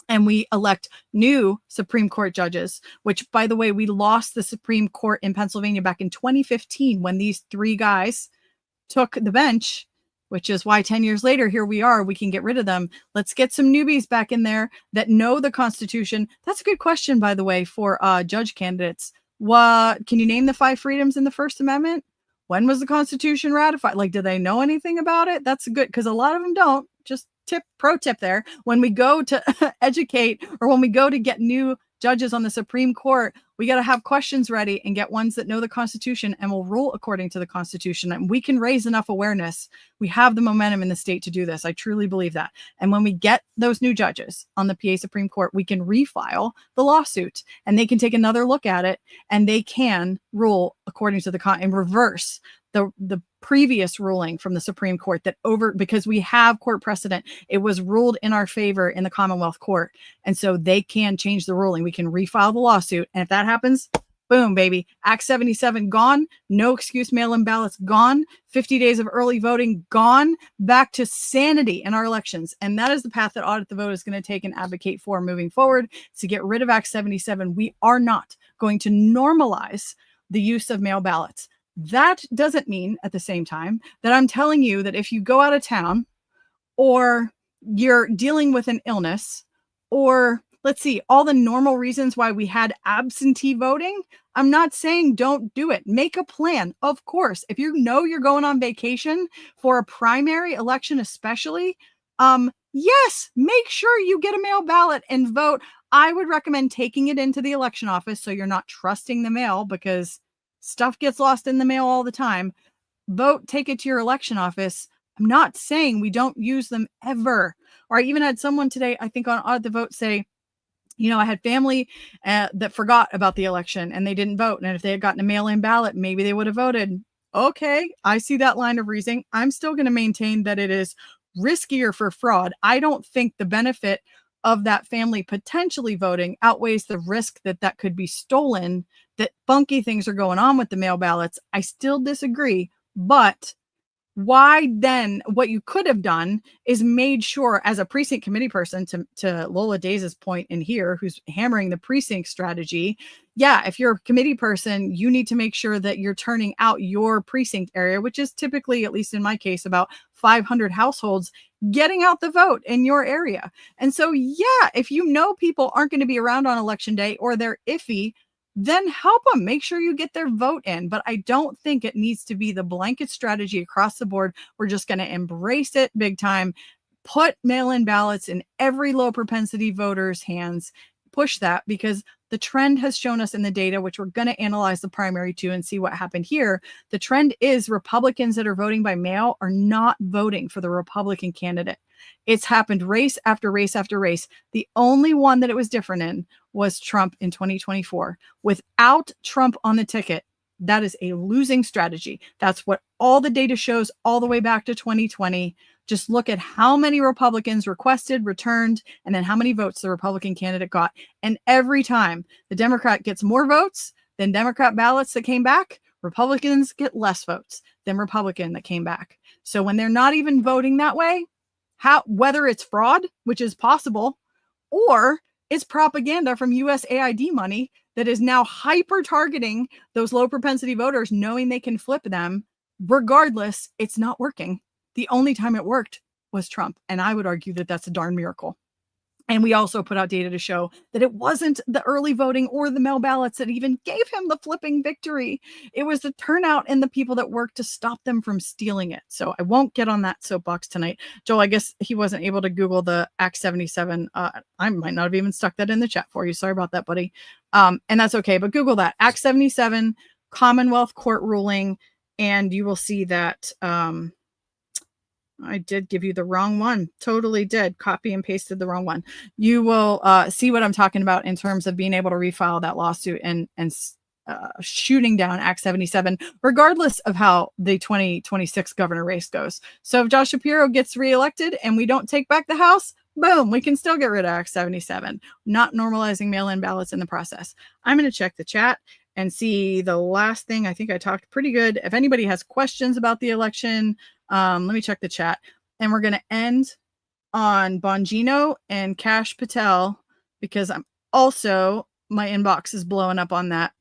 and we elect new Supreme Court judges, which, by the way, we lost the Supreme Court in Pennsylvania back in 2015 when these 3 guys took the bench, which is why 10 years later, here we are, we can get rid of them. Let's get some newbies back in there that know the Constitution. That's a good question, by the way, for judge candidates. What can you name the 5 freedoms in the First Amendment? When was the Constitution ratified? Like, do they know anything about it? That's good, because a lot of them don't. Just pro tip there. When we go to educate or when we go to get new judges on the Supreme Court, we got to have questions ready and get ones that know the Constitution and will rule according to the Constitution. And we can raise enough awareness. We have the momentum in the state to do this. I truly believe that. And when we get those new judges on the PA Supreme Court, we can refile the lawsuit and they can take another look at it and they can rule according to the and reverse the previous ruling from the Supreme Court because we have court precedent. It was ruled in our favor in the Commonwealth Court. And so they can change the ruling. We can refile the lawsuit. And if that happens, boom, baby. Act 77 gone. No excuse mail-in ballots gone. 50 days of early voting gone. Back to sanity in our elections. And that is the path that Audit the Vote is going to take and advocate for moving forward. To get rid of Act 77, we are not going to normalize the use of mail ballots. That doesn't mean at the same time that I'm telling you that if you go out of town or you're dealing with an illness or let's see, all the normal reasons why we had absentee voting, I'm not saying don't do it. Make a plan. Of course, if you know you're going on vacation for a primary election, especially, yes, make sure you get a mail ballot and vote. I would recommend taking it into the election office so you're not trusting the mail because stuff gets lost in the mail all the time. Vote, take it to your election office. I'm not saying we don't use them ever. Or I even had someone today, I think on Audit the Vote say, you know, I had family that forgot about the election and they didn't vote. And if they had gotten a mail-in ballot, maybe they would have voted. Okay, I see that line of reasoning. I'm still going to maintain that it is riskier for fraud. I don't think the benefit of that family potentially voting outweighs the risk that that could be stolen, that funky things are going on with the mail ballots. I still disagree, but why then what you could have done is made sure as a precinct committee person to Lola Days' point in here, who's hammering the precinct strategy. Yeah, if you're a committee person, you need to make sure that you're turning out your precinct area, which is typically, at least in my case, about 500 households, getting out the vote in your area. And so, yeah, if you know people aren't going to be around on election day or they're iffy, then help them. Make sure you get their vote in. But I don't think it needs to be the blanket strategy across the board. We're just going to embrace it big time, put mail-in ballots in every low propensity voter's hands, push that, because the trend has shown us in the data, which we're going to analyze the primary to and see what happened here. The trend is Republicans that are voting by mail are not voting for the Republican candidate. It's happened race after race after race. The only one that it was different in was Trump in 2024. Without Trump on the ticket, that is a losing strategy. That's what all the data shows all the way back to 2020. Just look at how many Republicans requested, returned, and then how many votes the Republican candidate got. And every time the Democrat gets more votes than Democrat ballots that came back, Republicans get less votes than Republican that came back. So when they're not even voting that way, whether it's fraud, which is possible, or It's propaganda from USAID money that is now hyper targeting those low propensity voters, knowing they can flip them. Regardless, it's not working. The only time it worked was Trump. And I would argue that that's a darn miracle. And we also put out data to show that it wasn't the early voting or the mail ballots that even gave him the flipping victory. It was the turnout and the people that worked to stop them from stealing it. So I won't get on that soapbox tonight. Joel, I guess he wasn't able to Google the Act 77. I might not have even stuck that in the chat for you. Sorry about that, buddy. And that's okay. But Google that. Act 77, Commonwealth Court ruling, and you will see that... I did give you the wrong one. Totally did. Copy and pasted the wrong one. You will see what I'm talking about in terms of being able to refile that lawsuit and shooting down Act 77, regardless of how the 2026 governor race goes. So if Josh Shapiro gets reelected and we don't take back the House, boom, we can still get rid of Act 77, not normalizing mail-in ballots in the process. I'm going to check the chat and see the last thing. I think I talked pretty good. If anybody has questions about the election, let me check the chat. And we're going to end on Bongino and Kash Patel, because I'm also, my inbox is blowing up on that.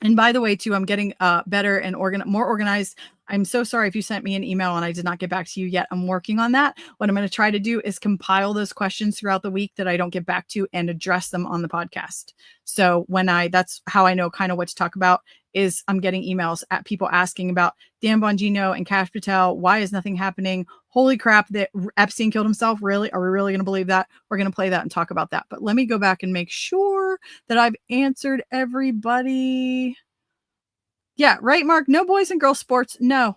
And by the way, too, I'm getting better and more organized. I'm so sorry if you sent me an email and I did not get back to you yet. I'm working on that. What I'm going to try to do is compile those questions throughout the week that I don't get back to and address them on the podcast. So that's how I know kind of what to talk about, is I'm getting emails at people asking about Dan Bongino and Kash Patel. Why is nothing happening? Holy crap, that Epstein killed himself. Really? Are we really going to believe that? We're going to play that and talk about that. But let me go back and make sure that I've answered everybody. Yeah, right, Mark? No boys and girls sports. No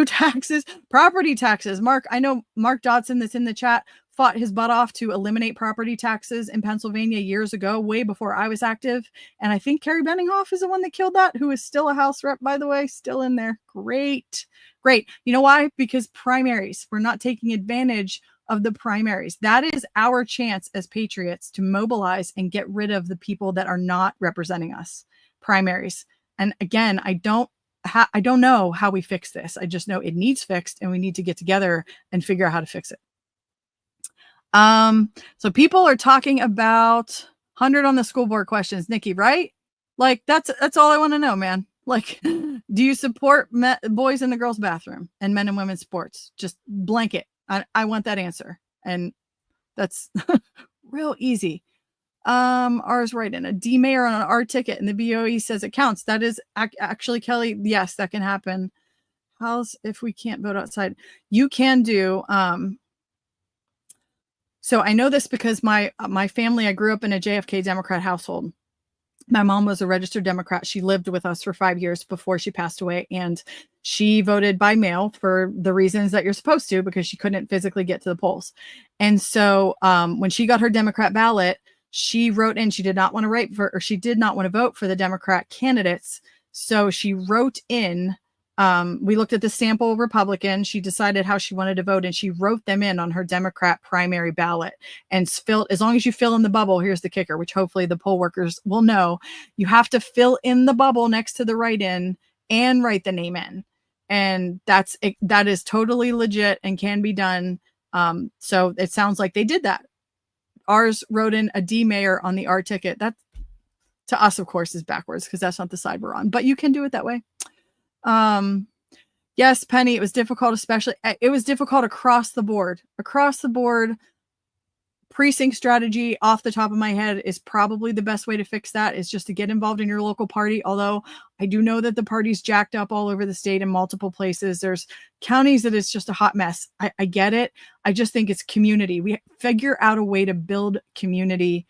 taxes, property taxes. Mark, I know Mark Dodson that's in the chat fought his butt off to eliminate property taxes in Pennsylvania years ago, way before I was active. And I think Carrie Benninghoff is the one that killed that, who is still a House rep, by the way, still in there. Great. You know why? Because primaries. We're not taking advantage of the primaries. That is our chance as patriots to mobilize and get rid of the people that are not representing us. Primaries. And again, I don't know how we fix this. I just know it needs fixed, and we need to get together and figure out how to fix it. So people are talking about 100 on the school board questions, Nikki, right? Like that's all I want to know, man. Like, do you support boys in the girls' bathroom and men and women's sports? Just blanket. I want that answer. And that's real easy. Ours right in a D mayor on an R ticket and the BOE says it counts. That is actually, Kelly. Yes, that can happen. How's if we can't vote outside? You can do, so I know this because my family, I grew up in a JFK Democrat household. My mom was a registered Democrat. She lived with us for 5 years before she passed away, and she voted by mail for the reasons that you're supposed to, because she couldn't physically get to the polls. And so when she got her Democrat ballot, she wrote in, she did not want to vote for the Democrat candidates. So she wrote in, we looked at the sample Republican. She decided how she wanted to vote, and she wrote them in on her Democrat primary ballot. And as long as you fill in the bubble, here's the kicker, which hopefully the poll workers will know, you have to fill in the bubble next to the write-in and write the name in. And that is totally legit and can be done. So it sounds like they did that. Ours wrote in a D mayor on the R ticket. That to us, of course, is backwards because that's not the side we're on, but you can do it that way. Yes, Penny, it was difficult, it was difficult across the board. Precinct strategy off the top of my head is probably the best way to fix that, is just to get involved in your local party. Although I do know that the party's jacked up all over the state in multiple places. There's counties that it's just a hot mess. I get it. I just think it's community. We figure out a way to build community,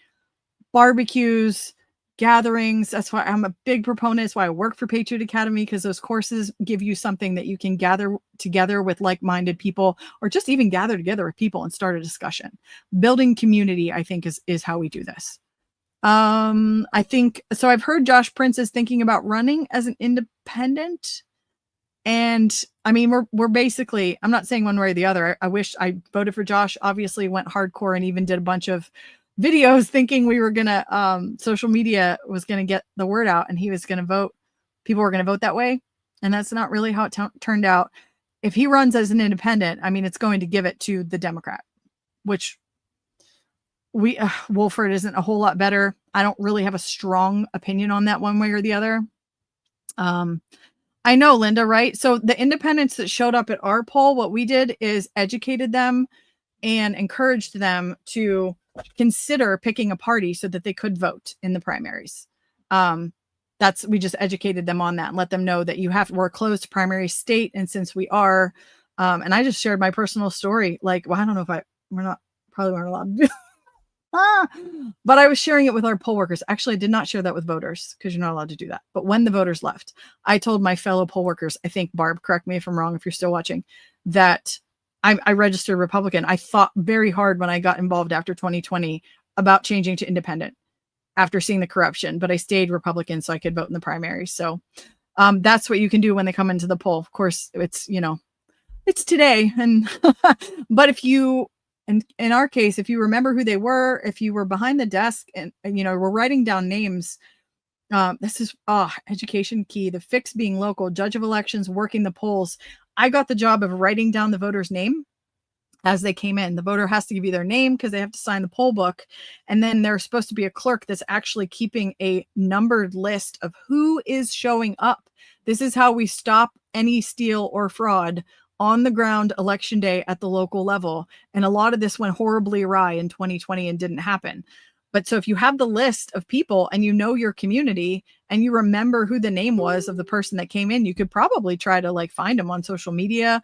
barbecues, gatherings. That's why I'm a big proponent. That's why I work for Patriot Academy, because those courses give you something that you can gather together with like-minded people, or just even gather together with people and start a discussion. Building community, I think, is how we do this. I think so. I've heard Josh Prince is thinking about running as an independent. And I mean, we're basically, I'm not saying one way or the other. I wish I voted for Josh, obviously went hardcore and even did a bunch of videos thinking we were gonna social media was gonna get the word out and he was gonna vote, people were gonna vote that way, and that's not really how it turned out. If he runs as an independent, I mean, it's going to give it to the Democrat, which Wolford isn't a whole lot better. I don't really have a strong opinion on that one way or the other. I know, Linda, right? So the independents that showed up at our poll, what we did is educated them and encouraged them to consider picking a party so that they could vote in the primaries. We just educated them on that and let them know that we're a closed primary state. And since we are, and I just shared my personal story, like, well, I don't know if probably weren't allowed to do but I was sharing it with our poll workers. Actually, I did not share that with voters because you're not allowed to do that. But when the voters left, I told my fellow poll workers, I think, Barb, correct me if I'm wrong, if you're still watching, that I registered Republican. I fought very hard when I got involved after 2020 about changing to independent after seeing the corruption, but I stayed Republican so I could vote in the primary. So that's what you can do when they come into the poll. Of course, it's today. And but if you, and in our case, if you remember who they were, if you were behind the desk and we're writing down names, this is education key. The fix being local, judge of elections, working the polls. I got the job of writing down the voter's name as they came in. The voter has to give you their name because they have to sign the poll book. And then there's supposed to be a clerk that's actually keeping a numbered list of who is showing up. This is how we stop any steal or fraud on the ground election day at the local level. And a lot of this went horribly awry in 2020 and didn't happen. But so if you have the list of people and you know your community and you remember who the name was of the person that came in, you could probably try to find them on social media.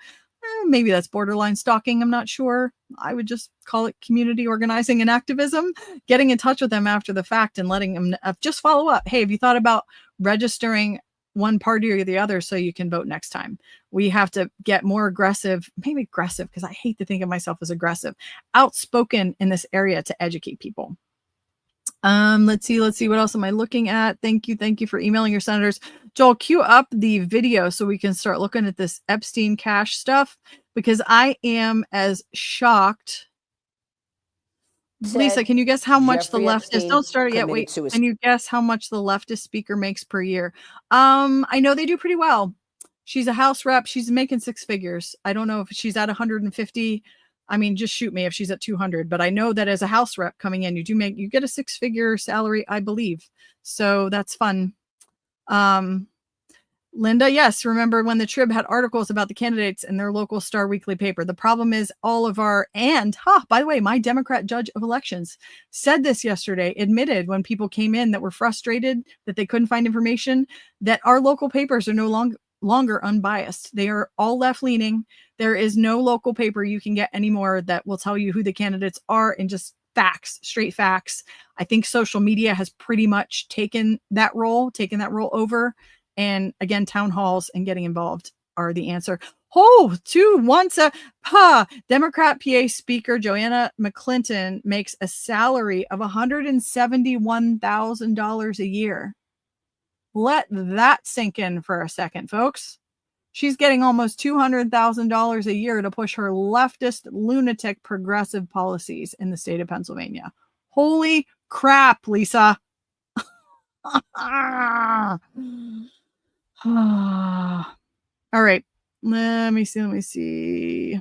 Maybe that's borderline stalking. I'm not sure. I would just call it community organizing and activism, getting in touch with them after the fact and letting them just follow up. Hey, have you thought about registering one party or the other so you can vote next time? We have to get more aggressive, maybe aggressive, because I hate to think of myself as aggressive, outspoken in this area to educate people. Let's see. What else am I looking at? Thank you for emailing your senators. Joel, cue up the video so we can start looking at this Epstein Kash stuff, because I am as shocked. Lisa, can you guess how much the leftist? Don't start it yet. Wait. Can you guess how much the leftist speaker makes per year? I know they do pretty well. She's a House rep. She's making six figures. I don't know if she's at 150. I mean, just shoot me if she's at 200, but I know that as a House rep coming in, you get a six-figure salary, I believe. So that's fun. Linda, yes. Remember when the Trib had articles about the candidates in their local Star Weekly paper? The problem is all of by the way, my Democrat judge of elections said this yesterday, admitted when people came in that were frustrated that they couldn't find information, that our local papers are no longer unbiased. They are all left-leaning. There is no local paper you can get anymore that will tell you who the candidates are and just facts, straight facts. I think social media has pretty much taken that role over. And again, town halls and getting involved are the answer. Democrat PA Speaker Joanna McClinton makes a salary of $171,000 a year. Let that sink in for a second, folks. She's getting almost $200,000 a year to push her leftist, lunatic, progressive policies in the state of Pennsylvania. Holy crap, Lisa. All right. Let me see.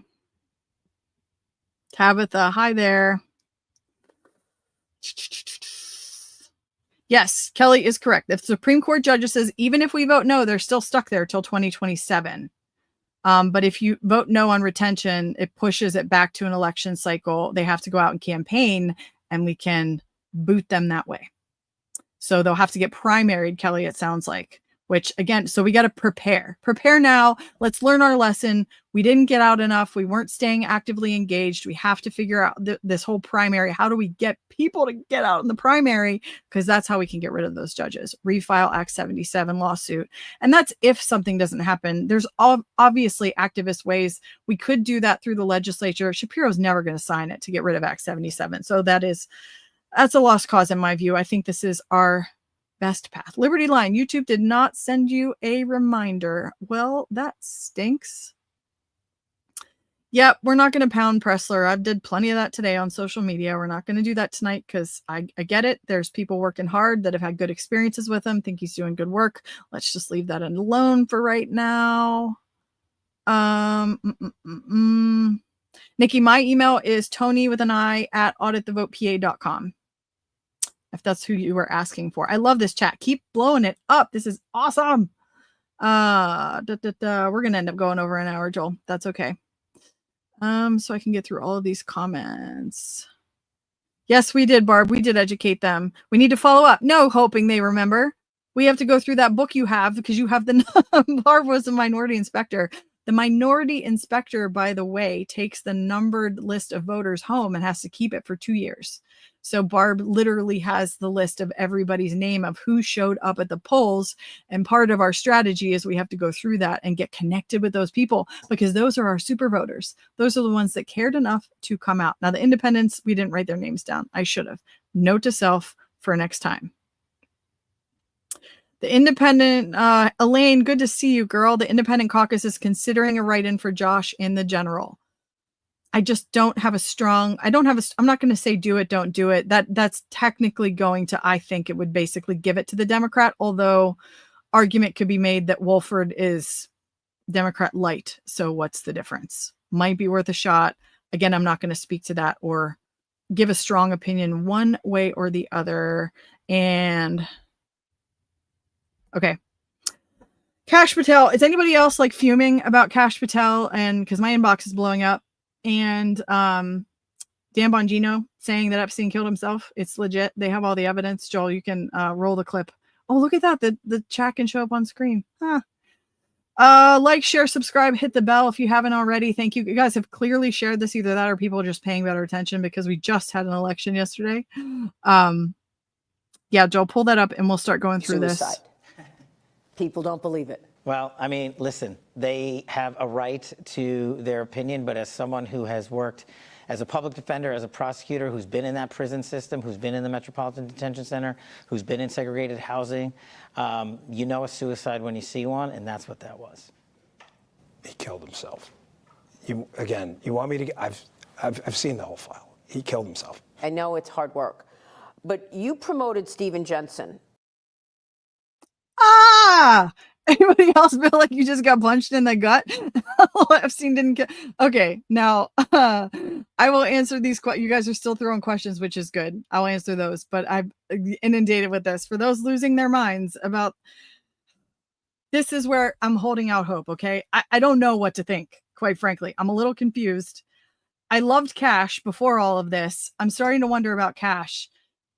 Tabitha, hi there. Yes, Kelly is correct. If the Supreme Court judge says, even if we vote no, they're still stuck there till 2027. But if you vote no on retention, it pushes it back to an election cycle. They have to go out and campaign, and we can boot them that way. So they'll have to get primaried, Kelly, it sounds like. Which again, so we got to prepare now. Let's learn our lesson. We didn't get out enough. We weren't staying actively engaged. We have to figure out this whole primary. How do we get people to get out in the primary? Because that's how we can get rid of those judges. Refile Act 77 lawsuit. And that's if something doesn't happen. There's obviously activist ways. We could do that through the legislature. Shapiro's never going to sign it to get rid of Act 77. So that's a lost cause in my view. I think this is our best path. Liberty Line, YouTube did not send you a reminder. Well, that stinks. Yep, we're not going to pound Pressler. I've did plenty of that today on social media. We're not going to do that tonight because I get it. There's people working hard that have had good experiences with him, think he's doing good work. Let's just leave that alone for right now. Nikki, my email is tony@auditthevotepa.com. If that's who you were asking for. I love this chat. Keep blowing it up. This is awesome. We're going to end up going over an hour, Joel. That's okay. So I can get through all of these comments. Yes, we did, Barb. We did educate them. We need to follow up. No, hoping they remember. We have to go through that book you have because you have the Barb was a minority inspector. The minority inspector, by the way, takes the numbered list of voters home and has to keep it for 2 years. So Barb literally has the list of everybody's name of who showed up at the polls. And part of our strategy is we have to go through that and get connected with those people because those are our super voters. Those are the ones that cared enough to come out. Now, the independents, we didn't write their names down. I should have. Note to self for next time. The independent, Elaine, good to see you, girl. The independent caucus is considering a write-in for Josh in the general. I just don't have a strong, I'm not going to say do it, don't do it. That's technically going to, I think it would basically give it to the Democrat, although argument could be made that Wolford is Democrat light. So what's the difference? Might be worth a shot. Again, I'm not going to speak to that or give a strong opinion one way or the other. And okay. Kash Patel. Is anybody else like fuming about Kash Patel? And because my inbox is blowing up. And Dan Bongino saying that Epstein killed himself. It's legit. They have all the evidence. Joel, you can roll the clip. Oh, look at that. The chat can show up on screen. Huh. Like, share, subscribe, hit the bell if you haven't already. Thank you. You guys have clearly shared this. Either that or people are just paying better attention because we just had an election yesterday. Yeah, Joel, pull that up and we'll start going through this. People don't believe it. Well, I mean, listen, they have a right to their opinion, but as someone who has worked as a public defender, as a prosecutor, who's been in that prison system, who's been in the Metropolitan Detention Center, who's been in segregated housing, you know a suicide when you see one, and that's what that was. He killed himself. You want me to? I've seen the whole file. He killed himself. I know it's hard work, but you promoted Stephen Jensen. Anybody else feel like you just got punched in the gut? Epstein didn't get. Okay, now I will answer these. You guys are still throwing questions, which is good. I'll answer those, but I'm inundated with this. For those losing their minds about this, is where I'm holding out hope. Okay, I don't know what to think. Quite frankly, I'm a little confused. I loved Kash before all of this. I'm starting to wonder about Kash.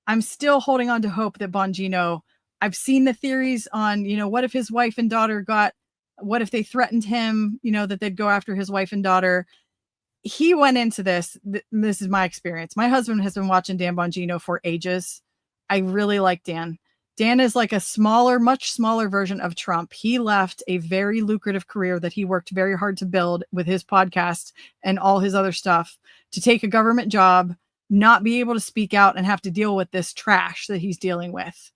I'm still holding on to hope that Bongino. I've seen the theories on, what if his wife and daughter what if they threatened him, that they'd go after his wife and daughter. He went into this. This is my experience. My husband has been watching Dan Bongino for ages. I really like Dan. Dan is like a much smaller version of Trump. He left a very lucrative career that he worked very hard to build with his podcast and all his other stuff to take a government job, not be able to speak out and have to deal with this trash that he's dealing with.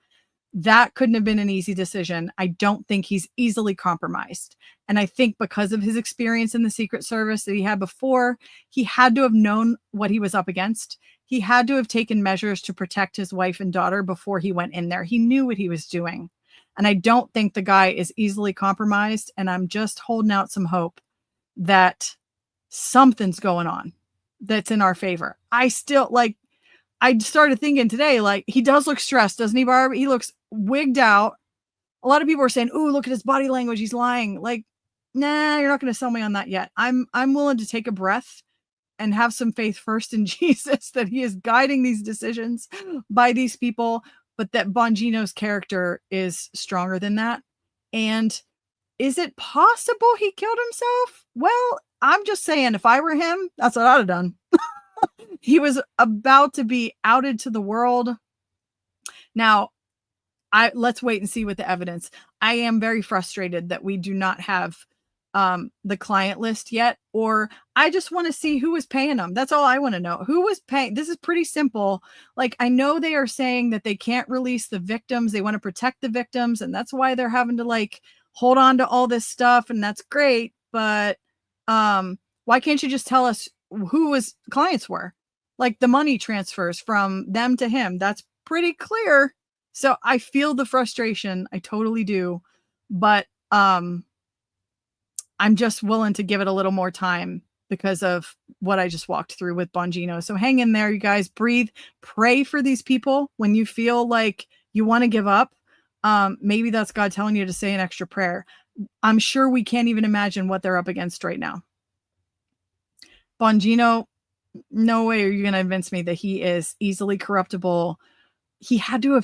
That couldn't have been an easy decision. I don't think he's easily compromised. And I think because of his experience in the Secret Service that he had before, he had to have known what he was up against. He had to have taken measures to protect his wife and daughter before he went in there. He knew what he was doing. And I don't think the guy is easily compromised. And I'm just holding out some hope that something's going on that's in our favor. I started thinking today, he does look stressed, doesn't he, Barb? He looks wigged out. A lot of people are saying, "Ooh, look at his body language. He's lying." Nah, you're not going to sell me on that yet. I'm willing to take a breath and have some faith first in Jesus that he is guiding these decisions by these people, but that Bongino's character is stronger than that. And is it possible he killed himself? Well, I'm just saying, if I were him, that's what I'd have done. He was about to be outed to the world. Now, let's wait and see with the evidence. I am very frustrated that we do not have the client list yet, or I just want to see who was paying them. That's all I want to know. Who was paying? This is pretty simple. I know they are saying that they can't release the victims. They want to protect the victims, and that's why they're having to hold on to all this stuff, and that's great. But why can't you just tell us who his clients were? The money transfers from them to him. That's pretty clear. So I feel the frustration. I totally do. But I'm just willing to give it a little more time because of what I just walked through with Bongino. So hang in there, you guys. Breathe. Pray for these people when you feel like you want to give up. Maybe that's God telling you to say an extra prayer. I'm sure we can't even imagine what they're up against right now. Bongino, no way are you going to convince me that he is easily corruptible. He had to know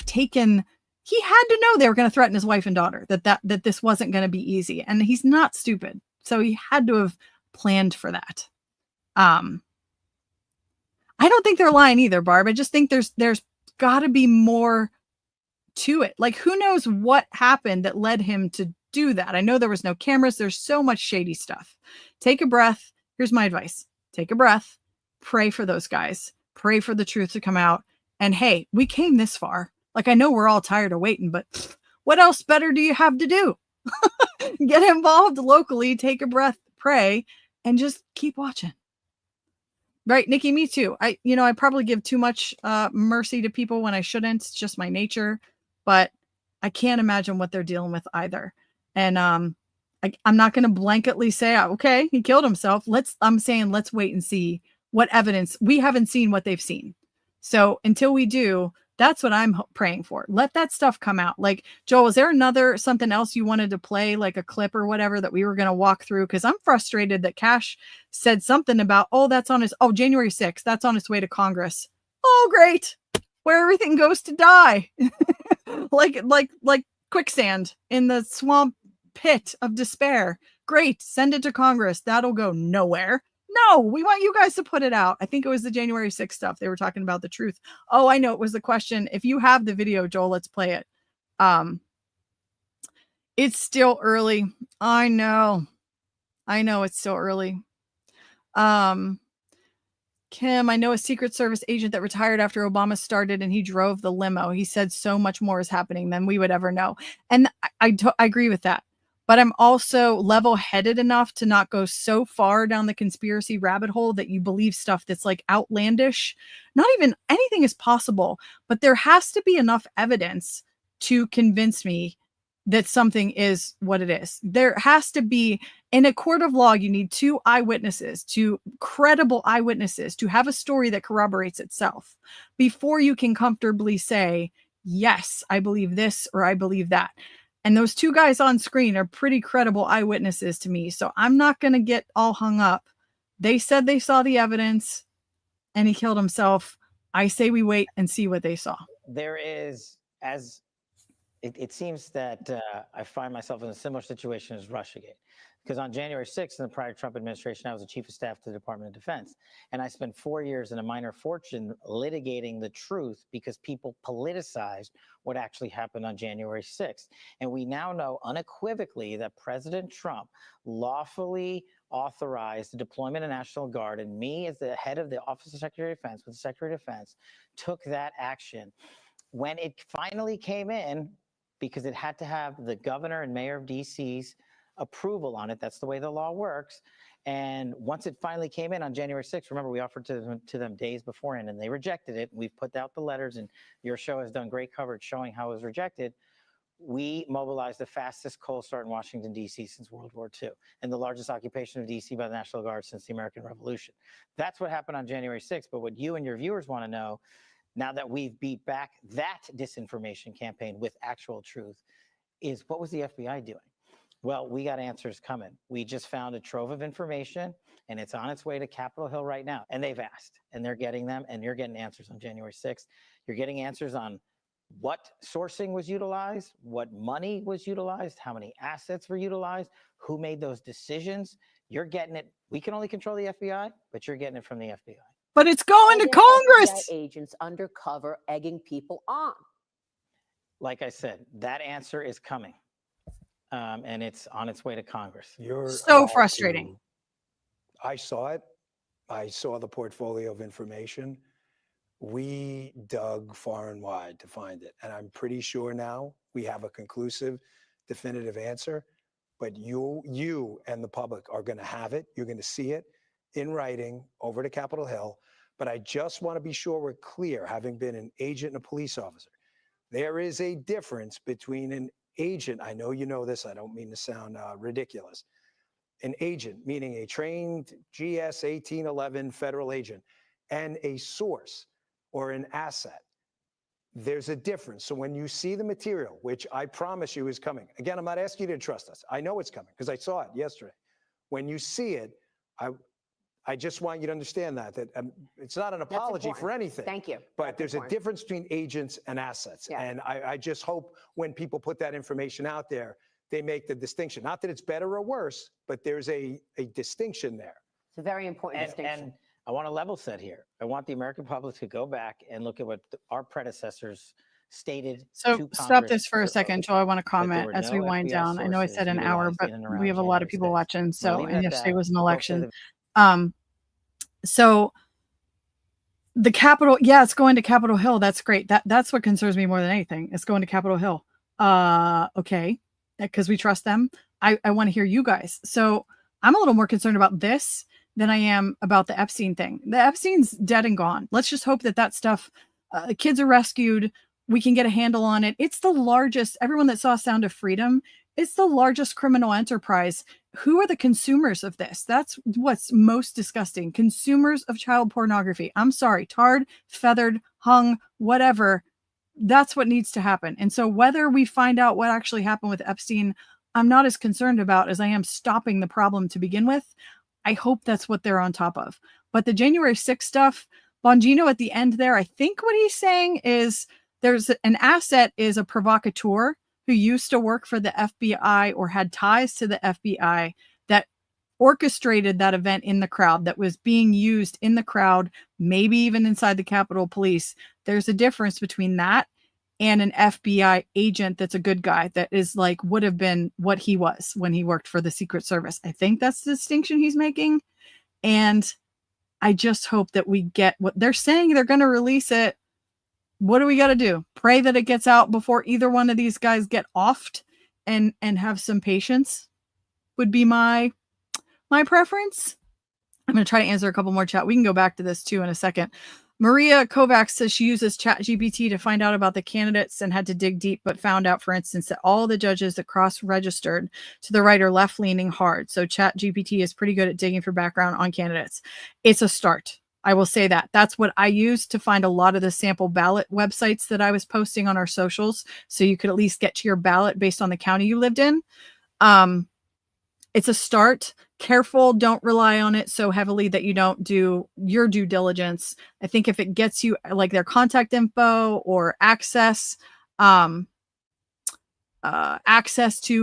they were going to threaten his wife and daughter, that this wasn't going to be easy. And he's not stupid. So he had to have planned for that. I don't think they're lying either, Barb. I just think there's got to be more to it. Like, who knows what happened that led him to do that? I know there was no cameras. There's so much shady stuff. Take a breath. Here's my advice. Take a breath. Pray for those guys. Pray for the truth to come out. And hey, we came this far. Like, I know we're all tired of waiting, but what else better do you have to do? Get involved locally, take a breath, pray, and just keep watching. Right, Nikki, me too. I probably give too much mercy to people when I shouldn't. It's just my nature, but I can't imagine what they're dealing with either. And I'm not going to blanketly say, okay, he killed himself. I'm saying let's wait and see what evidence. We haven't seen what they've seen. So until we do, that's what I'm praying for. Let that stuff come out. Like, Joel, is there something else you wanted to play, like a clip or whatever that we were going to walk through? Because I'm frustrated that Kash said something about, January 6th, that's on its way to Congress. Oh, great. Where everything goes to die. like quicksand in the swamp pit of despair. Great. Send it to Congress. That'll go nowhere. No, we want you guys to put it out. I think it was the January 6th stuff. They were talking about the truth. Oh, I know. It was the question. If you have the video, Joel, let's play it. It's still early. I know it's still early. Kim, I know a Secret Service agent that retired after Obama started and he drove the limo. He said so much more is happening than we would ever know. And I agree with that. But I'm also level-headed enough to not go so far down the conspiracy rabbit hole that you believe stuff that's like outlandish. Not even anything is possible, but there has to be enough evidence to convince me that something is what it is. There has to be, in a court of law, you need two credible eyewitnesses to have a story that corroborates itself before you can comfortably say, yes, I believe this or I believe that. And those two guys on screen are pretty credible eyewitnesses to me. So I'm not going to get all hung up. They said they saw the evidence and he killed himself. I say we wait and see what they saw. There is, it seems that I find myself in a similar situation as Russiagate. Because on January 6th, in the prior Trump administration, I was the chief of staff to the Department of Defense. And I spent 4 years and a minor fortune litigating the truth because people politicized what actually happened on January 6th. And we now know unequivocally that President Trump lawfully authorized the deployment of National Guard. And me, as the head of the Office of Secretary of Defense, with the Secretary of Defense, took that action. When it finally came in, because it had to have the governor and mayor of D.C.'s approval on it. That's the way the law works. And once it finally came in on January 6th, remember, we offered to them days beforehand and they rejected it. We've put out the letters and your show has done great coverage showing how it was rejected. We mobilized the fastest cold start in Washington, D.C. since World War II and the largest occupation of D.C. by the National Guard since the American Revolution. That's what happened on January 6th. But what you and your viewers want to know, now that we've beat back that disinformation campaign with actual truth, is what was the FBI doing? Well, we got answers coming. We just found a trove of information and it's on its way to Capitol Hill right now. And they've asked and they're getting them and you're getting answers on January 6th. You're getting answers on what sourcing was utilized, what money was utilized, how many assets were utilized, who made those decisions. You're getting it. We can only control the FBI, but you're getting it from the FBI. But it's going to Congress. FBI agents undercover egging people on. Like I said, that answer is coming. And it's on its way to Congress. So frustrating. I saw it. I saw the portfolio of information. We dug far and wide to find it. And I'm pretty sure now we have a conclusive, definitive answer. But you and the public are going to have it. You're going to see it in writing over to Capitol Hill. But I just want to be sure we're clear, having been an agent and a police officer. There is a difference between an agent, I know you know this, I don't mean to sound ridiculous. an agent, meaning a trained GS 1811 federal agent, and a source or an asset, there's a difference. So when you see the material, which I promise you is coming, again, I'm not asking you to trust us. I know it's coming because I saw it yesterday. When you see it, I just want you to understand that it's not an apology for anything. Thank you. But there's a difference between agents and assets. Yeah. And I just hope when people put that information out there, they make the distinction. Not that it's better or worse, but there's a distinction there. It's a very important distinction. And I want to level set here. I want the American public to go back and look at what our predecessors stated. So stop this for a second, Joel. I want to comment as we wind down. I know I said an hour, but we have a lot of people watching. So, and yesterday was an election. So the Capitol, yeah, it's going to Capitol Hill. That's great. That's what concerns me more than anything. It's going to Capitol Hill. Okay. Because we trust them. I want to hear you guys. So I'm a little more concerned about this than I am about the Epstein thing. The Epstein's dead and gone. Let's just hope that stuff, kids are rescued. We can get a handle on it. It's the largest, everyone that saw Sound of Freedom, it's the largest criminal enterprise. Who are the consumers of this? That's what's most disgusting. Consumers of child pornography. I'm sorry, tarred, feathered, hung, whatever. That's what needs to happen. And so whether we find out what actually happened with Epstein, I'm not as concerned about as I am stopping the problem to begin with. I hope that's what they're on top of. But the January 6th stuff, Bongino at the end there, I think what he's saying is there's an asset is a provocateur who used to work for the FBI or had ties to the FBI that orchestrated that event in the crowd, that was being used in the crowd, maybe even inside the Capitol Police. There's a difference between that and an FBI agent that's a good guy, that is like would have been what he was when he worked for the Secret Service. I think that's the distinction he's making. And I just hope that we get what they're saying. They're going to release it. What do we got to do? Pray that it gets out before either one of these guys get offed, and have some patience would be my preference. I'm going to try to answer a couple more chat. We can go back to this too in a second. Maria Kovacs says she uses ChatGPT to find out about the candidates and had to dig deep, but found out, for instance, that all the judges that cross-registered to the right are left-leaning hard. So ChatGPT is pretty good at digging for background on candidates. It's a start. I will say that. That's what I used to find a lot of the sample ballot websites that I was posting on our socials. So you could at least get to your ballot based on the county you lived in. It's a start. Careful. Don't rely on it so heavily that you don't do your due diligence. I think if it gets you like their contact info or access to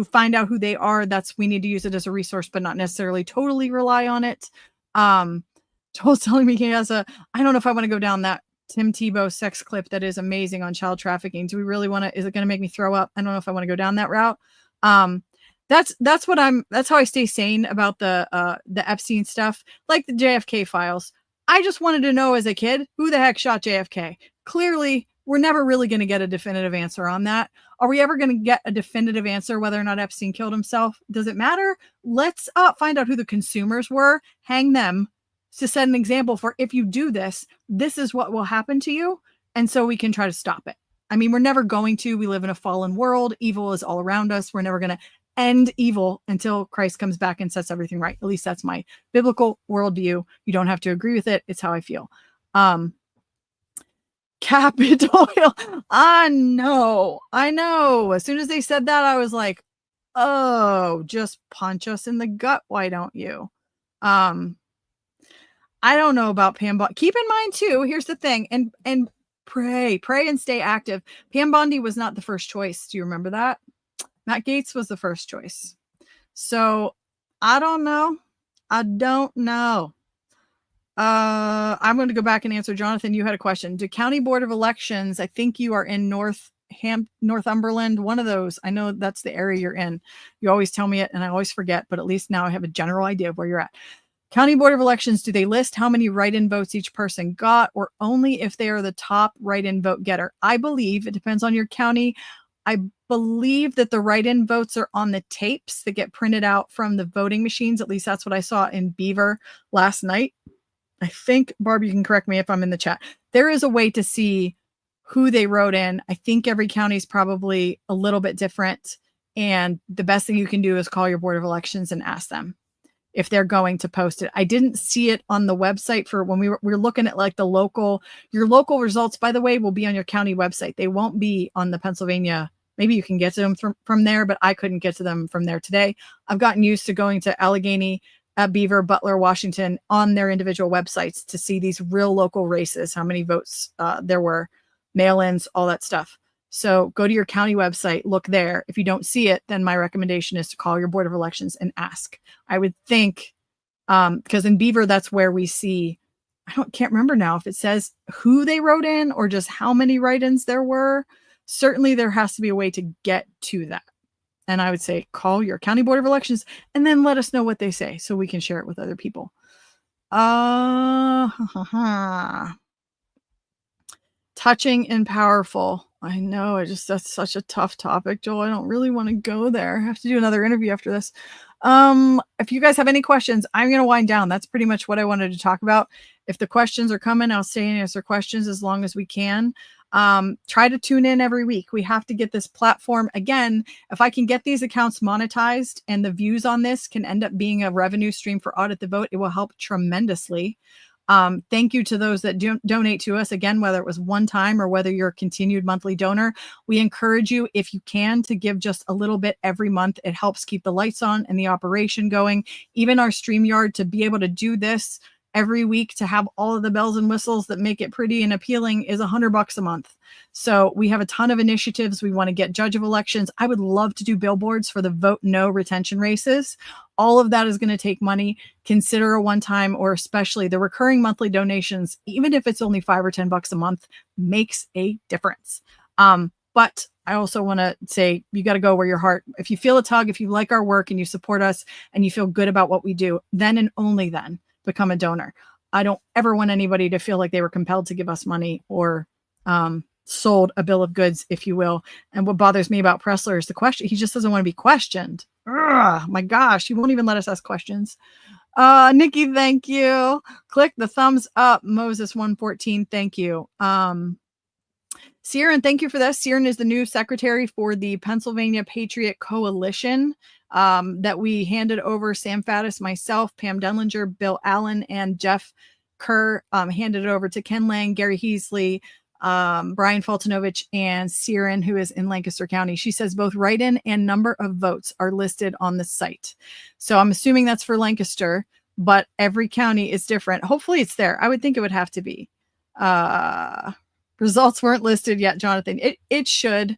find out who they are, we need to use it as a resource, but not necessarily totally rely on it. Joel's telling me I don't know if I want to go down that Tim Tebow sex clip that is amazing on child trafficking. Do we really want to, is it going to make me throw up? I don't know if I want to go down that route. That's how I stay sane about the Epstein stuff, like the JFK files. I just wanted to know as a kid, who the heck shot JFK? Clearly, we're never really going to get a definitive answer on that. Are we ever going to get a definitive answer whether or not Epstein killed himself? Does it matter? Let's find out who the consumers were, hang them, to set an example for if you do this, this is what will happen to you. And so we can try to stop it. I mean, we're never going to. We live in a fallen world. Evil is all around us. We're never going to end evil until Christ comes back and sets everything right. At least that's my biblical worldview. You don't have to agree with it. It's how I feel. Capitol Hill. I know. As soon as they said that, I was like, oh, just punch us in the gut. Why don't you? I don't know about Pam Bondi. Keep in mind too, here's the thing, and pray and stay active. Pam Bondi was not the first choice. Do you remember that? Matt Gaetz was the first choice. So I don't know. I'm going to go back and answer. Jonathan, you had a question. Do County Board of Elections, I think you are in Northumberland, one of those. I know that's the area you're in. You always tell me it and I always forget, but at least now I have a general idea of where you're at. County Board of Elections, do they list how many write-in votes each person got, or only if they are the top write-in vote getter? I believe it depends on your county. I believe that the write-in votes are on the tapes that get printed out from the voting machines. At least that's what I saw in Beaver last night. I think, Barb, you can correct me if I'm in the chat. There is a way to see who they wrote in. I think every county is probably a little bit different. And the best thing you can do is call your Board of Elections and ask them. if they're going to post it. I didn't see it on the website for when we were looking at like your local results, by the way, will be on your county website. They won't be on the Pennsylvania. Maybe you can get to them from there, but I couldn't get to them from there today. I've gotten used to going to Allegheny, Beaver, Butler, Washington on their individual websites to see these real local races, how many votes there were, mail-ins, all that stuff. So go to your county website, look there. If you don't see it, then my recommendation is to call your Board of Elections and ask. I would think, because in Beaver, that's where we see, can't remember now if it says who they wrote in or just how many write-ins there were. Certainly there has to be a way to get to that. And I would say call your county Board of Elections and then let us know what they say so we can share it with other people. Touching and powerful. I know, that's such a tough topic, Joel. I don't really want to go there. I have to do another interview after this. If you guys have any questions, I'm going to wind down. That's pretty much what I wanted to talk about. If the questions are coming, I'll stay and answer questions as long as we can. Try to tune in every week. We have to get this platform. Again, if I can get these accounts monetized and the views on this can end up being a revenue stream for Audit the Vote, it will help tremendously. Thank you to those that donate to us. Again, whether it was one time or whether you're a continued monthly donor, we encourage you, if you can, to give just a little bit every month. It helps keep the lights on and the operation going. Even our StreamYard, to be able to do this every week, to have all of the bells and whistles that make it pretty and appealing, is $100 a month. So we have a ton of initiatives. We want to get judge of elections. I would love to do billboards for the vote no retention races. All of that is going to take money. Consider a one-time, or especially the recurring monthly donations, even if it's only $5 or $10 a month, makes a difference. But I also want to say, you got to go where your heart, if you feel a tug, if you like our work and you support us and you feel good about what we do, then and only then become a donor. I don't ever want anybody to feel like they were compelled to give us money or sold a bill of goods, if you will. And what bothers me about Pressler is the question. He just doesn't want to be questioned. Ugh, my gosh, he won't even let us ask questions. Nikki, thank you. Click the thumbs up. Moses 114, thank you. Ciaran, thank you for this. Ciaran is the new secretary for the Pennsylvania Patriot Coalition that we handed over. Sam Faddis, myself, Pam Denlinger, Bill Allen, and Jeff Kerr handed it over to Ken Lang, Gary Heasley, Brian Fultonovich, and Ciaran, who is in Lancaster County. She says both write-in and number of votes are listed on the site. So I'm assuming that's for Lancaster, but every county is different. Hopefully it's there. I would think it would have to be. Results weren't listed yet, Jonathan. It should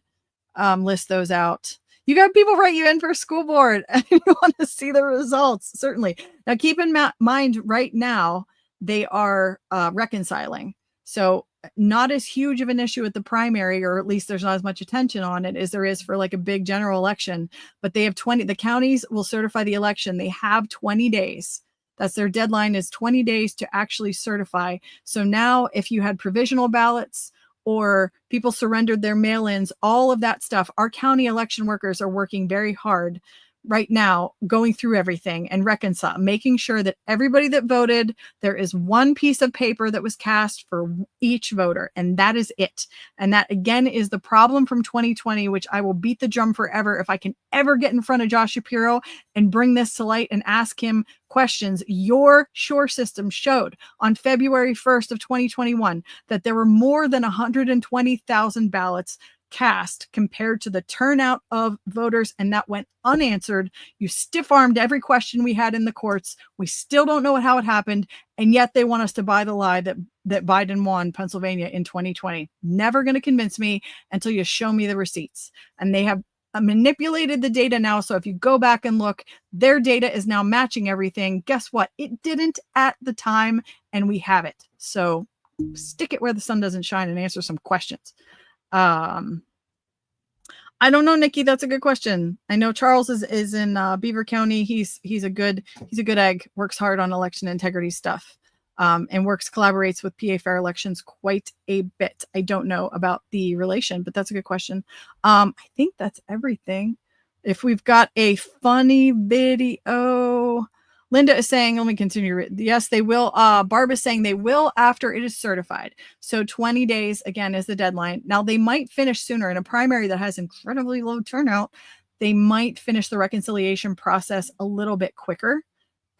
list those out. You got people write you in for school board and you want to see the results. Certainly. Now keep in mind right now, they are reconciling. So not as huge of an issue at the primary, or at least there's not as much attention on it as there is for like a big general election, but they have the counties will certify the election. They have 20 days. That's their deadline, is 20 days to actually certify. So now if you had provisional ballots or people surrendered their mail-ins, all of that stuff, our county election workers are working very hard right now, going through everything and reconcile, making sure that everybody that voted, there is one piece of paper that was cast for each voter, and that is it. And that again is the problem from 2020, which I will beat the drum forever. If I can ever get in front of Josh Shapiro and bring this to light and ask him questions, your Sure system showed on February 1st of 2021 that there were more than 120,000 ballots cast compared to the turnout of voters, and that went unanswered. You stiff-armed every question we had in the courts. We still don't know how it happened, and yet they want us to buy the lie that Biden won Pennsylvania in 2020. Never going to convince me until you show me the receipts. And they have manipulated the data now, so if you go back and look, their data is now matching everything. Guess what? It didn't at the time, and we have it. So stick it where the sun doesn't shine and answer some questions. I don't know, Nikki. That's a good question. I know Charles is in Beaver County. He's a good egg. Works hard on election integrity stuff, and collaborates with PA Fair Elections quite a bit. I don't know about the relation, but that's a good question. I think that's everything. If we've got a funny video. Linda is saying, let me continue. Yes, they will. Barb is saying they will after it is certified. So 20 days, again, is the deadline. Now, they might finish sooner in a primary that has incredibly low turnout. They might finish the reconciliation process a little bit quicker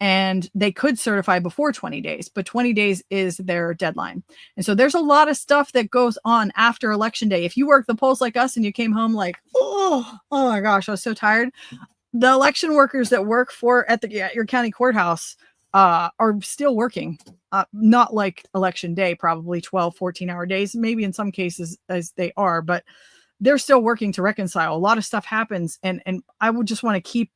and they could certify before 20 days, but 20 days is their deadline. And so there's a lot of stuff that goes on after election day. If you work the polls like us and you came home like, oh my gosh, I was so tired. The election workers that work at your county courthouse are still working, not like election day, probably 12, 14-hour days, maybe in some cases as they are, but they're still working to reconcile. A lot of stuff happens. And I would just want to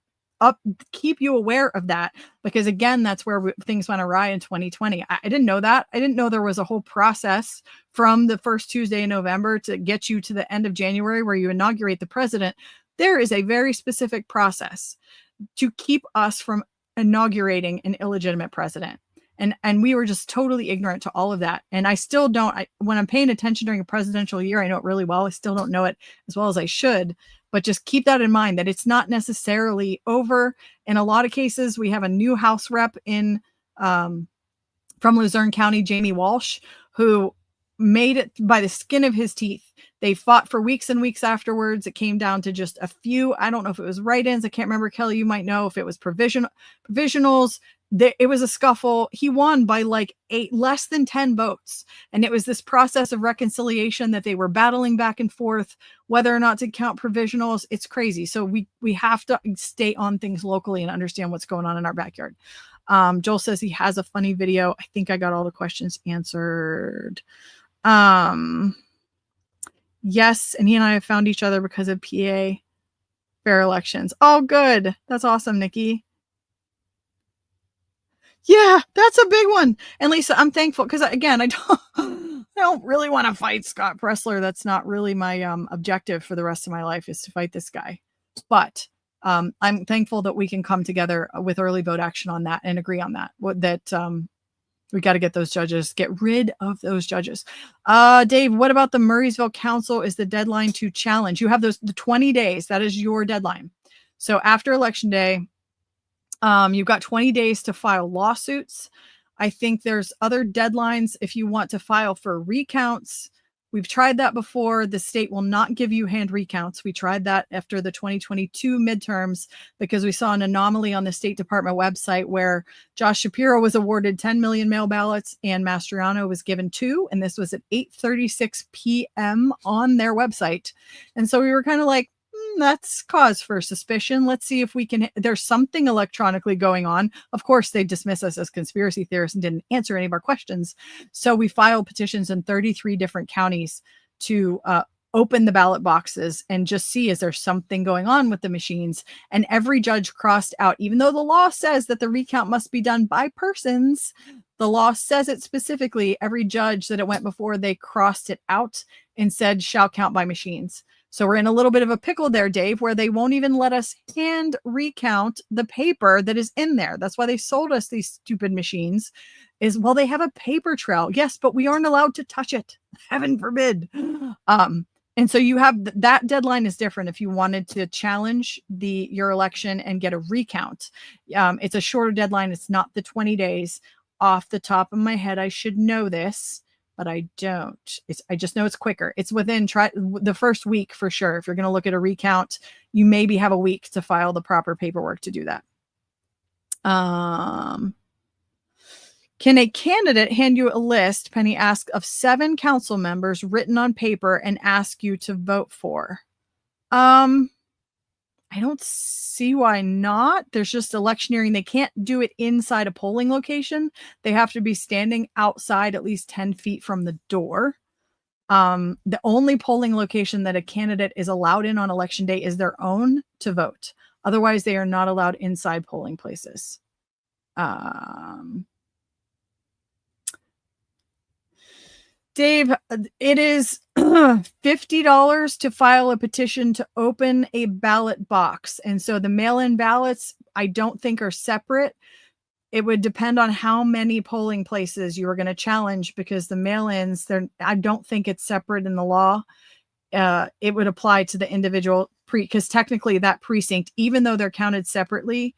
keep you aware of that, because again, that's where things went awry in 2020. I didn't know that. I didn't know there was a whole process from the first Tuesday in November to get you to the end of January where you inaugurate the president. There is a very specific process to keep us from inaugurating an illegitimate president. And we were just totally ignorant to all of that. And I still don't, when I'm paying attention during a presidential year, I know it really well. I still don't know it as well as I should, but just keep that in mind that it's not necessarily over. In a lot of cases, we have a new House rep from Luzerne County, Jamie Walsh, who made it by the skin of his teeth. They fought for weeks and weeks afterwards. It came down to just a few. I don't know if it was write-ins. I can't remember. Kelly, you might know if it was provisionals. It was a scuffle. He won by like less than 10 votes. And it was this process of reconciliation that they were battling back and forth, whether or not to count provisionals. It's crazy. So we have to stay on things locally and understand what's going on in our backyard. Joel says he has a funny video. I think I got all the questions answered. Yes, and he and I have found each other because of PA fair elections. Oh, good. That's awesome, Nikki. Yeah, that's a big one. And Lisa, I'm thankful because again, I don't really want to fight Scott Pressler. That's not really my objective for the rest of my life, is to fight this guy. But I'm thankful that we can come together with early vote action on that and agree on that. We got to get those judges, get rid of those judges. Dave, what about the Murraysville Council is the deadline to challenge? You have the 20 days. That is your deadline. So after Election Day, you've got 20 days to file lawsuits. I think there's other deadlines if you want to file for recounts. We've tried that before. The state will not give you hand recounts. We tried that after the 2022 midterms because we saw an anomaly on the State Department website where Josh Shapiro was awarded 10 million mail ballots and Mastriano was given 2. And this was at 8:36 p.m. on their website. And so we were kind of like, that's cause for suspicion. Let's see if we can, there's something electronically going on. Of course, they dismiss us as conspiracy theorists and didn't answer any of our questions. So we filed petitions in 33 different counties to open the ballot boxes and just see, is there something going on with the machines? And every judge crossed out, even though the law says that the recount must be done by persons, the law says it specifically, every judge that it went before, they crossed it out and said, shall count by machines. So we're in a little bit of a pickle there, Dave, where they won't even let us hand recount the paper that is in there. That's why they sold us these stupid machines is, well, they have a paper trail. Yes, but we aren't allowed to touch it. Heaven forbid. And so you have that deadline is different if you wanted to challenge your election and get a recount. It's a shorter deadline. It's not the 20 days. Off the top of my head, I should know this, but I don't. I just know it's quicker. It's within the first week for sure. If you're going to look at a recount, you maybe have a week to file the proper paperwork to do that. Can a candidate hand you a list, Penny asked, of 7 council members written on paper and ask you to vote for? I don't see why not. There's just electioneering. They can't do it inside a polling location. They have to be standing outside at least 10 feet from the door. The only polling location that a candidate is allowed in on election day is their own to vote. Otherwise, they are not allowed inside polling places. Dave, it is $50 to file a petition to open a ballot box. And so the mail-in ballots, I don't think are separate. It would depend on how many polling places you are going to challenge because the mail-ins, I don't think it's separate in the law. It would apply to the individual because technically that precinct, even though they're counted separately,